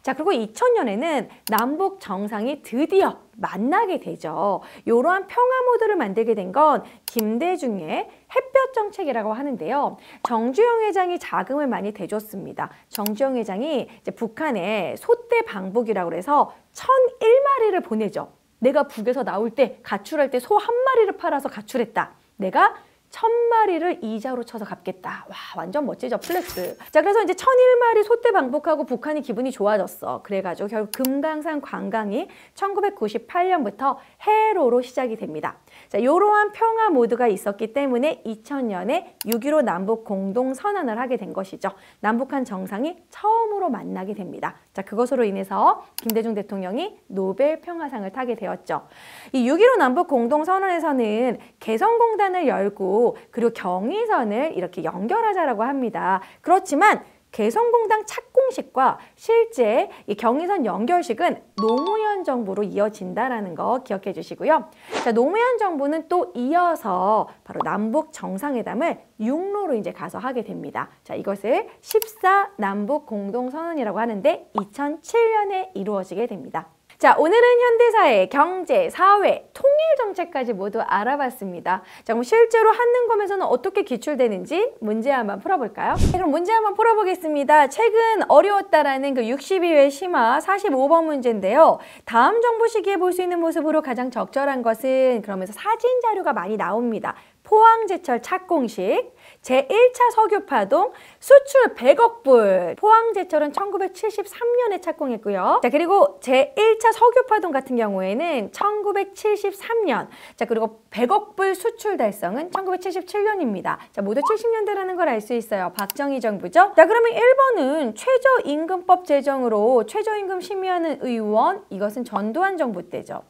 Speaker 2: 자, 그리고 2000년에는 남북 정상이 드디어 만나게 되죠. 이러한 평화 모드를 만들게 된 건 김대중의 햇볕 정책이라고 하는데요. 정주영 회장이 자금을 많이 대줬습니다. 정주영 회장이 이제 북한에 소떼 방북이라고 해서 1001마리를 보내죠. 내가 북에서 나올 때 가출할 때 소 한 마리를 팔아서 가출했다. 내가 1000마리를 이자로 쳐서 갚겠다. 와, 완전 멋지죠, 플렉스. 자, 그래서 이제 1001마리 소떼 방북하고 북한이 기분이 좋아졌어. 그래가지고 결국 금강산 관광이 1998년부터 해로로 시작이 됩니다. 자, 이러한 평화 모드가 있었기 때문에 2000년에 6.15 남북 공동선언을 하게 된 것이죠. 남북한 정상이 처음으로 만나게 됩니다. 자, 그것으로 인해서 김대중 대통령이 노벨 평화상을 타게 되었죠. 이 6.15 남북 공동선언에서는 개성공단을 열고 그리고 경의선을 이렇게 연결하자라고 합니다. 그렇지만 개성공단 착공식과 실제 이 경의선 연결식은 노무현 정부로 이어진다라는 거 기억해 주시고요. 자, 노무현 정부는 또 이어서 바로 남북 정상회담을 육로로 이제 가서 하게 됩니다. 자, 이것을 14 남북 공동선언이라고 하는데 2007년에 이루어지게 됩니다. 자, 오늘은 현대사회, 경제, 사회, 통일 정책까지 모두 알아봤습니다. 자, 그럼 실제로 한능검에서는 어떻게 기출되는지 문제 한번 풀어볼까요? 네, 그럼 문제 한번 풀어보겠습니다. 최근 어려웠다라는 그 62회 심화 45번 문제인데요. 다음 정부 시기에 볼 수 있는 모습으로 가장 적절한 것은 그러면서 사진 자료가 많이 나옵니다. 포항제철 착공식, 제1차 석유파동, 수출 100억 불. 포항제철은 1973년에 착공했고요. 자, 그리고 제1차 석유파동 같은 경우에는 1973년. 자, 그리고 100억 불 수출 달성은 1977년입니다. 자, 모두 70년대라는 걸 알 수 있어요. 박정희 정부죠. 자, 그러면 1번은 최저임금법 제정으로 최저임금 심의하는 의원, 이것은 전두환 정부 때죠.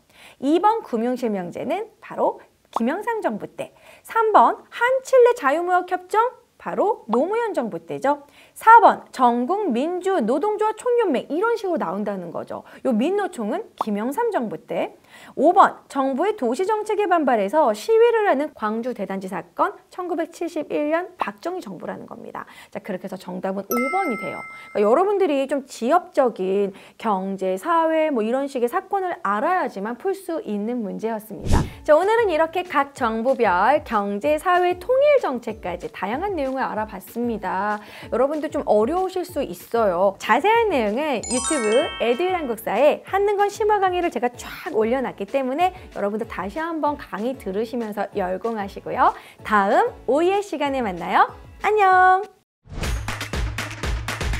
Speaker 2: 2번 금융실명제는 바로 김영삼 정부 때. 3번 한칠레 자유무역협정, 바로 노무현 정부 때죠. 4번 전국 민주 노동조합 총연맹, 이런 식으로 나온다는 거죠. 요 민노총은 김영삼 정부 때. 5번 정부의 도시정책에 반발해서 시위를 하는 광주 대단지 사건, 1971년 박정희 정부라는 겁니다. 자, 그렇게 해서 정답은 5번이 돼요. 그러니까 여러분들이 좀 지역적인 경제, 사회 뭐 이런 식의 사건을 알아야지만 풀 수 있는 문제였습니다. 자, 오늘은 이렇게 각 정부별 경제, 사회, 통일 정책까지 다양한 내용을 알아봤습니다. 여러분들 좀 어려우실 수 있어요. 자세한 내용은 유튜브 에듀윌 한국사에 한능검 심화 강의를 제가 쫙 올려놨기 때문에 여러분들 다시 한번 강의 들으시면서 열공하시고요. 다음 오이의 시간에 만나요. 안녕!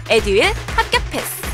Speaker 3: 에듀윌 합격 패스.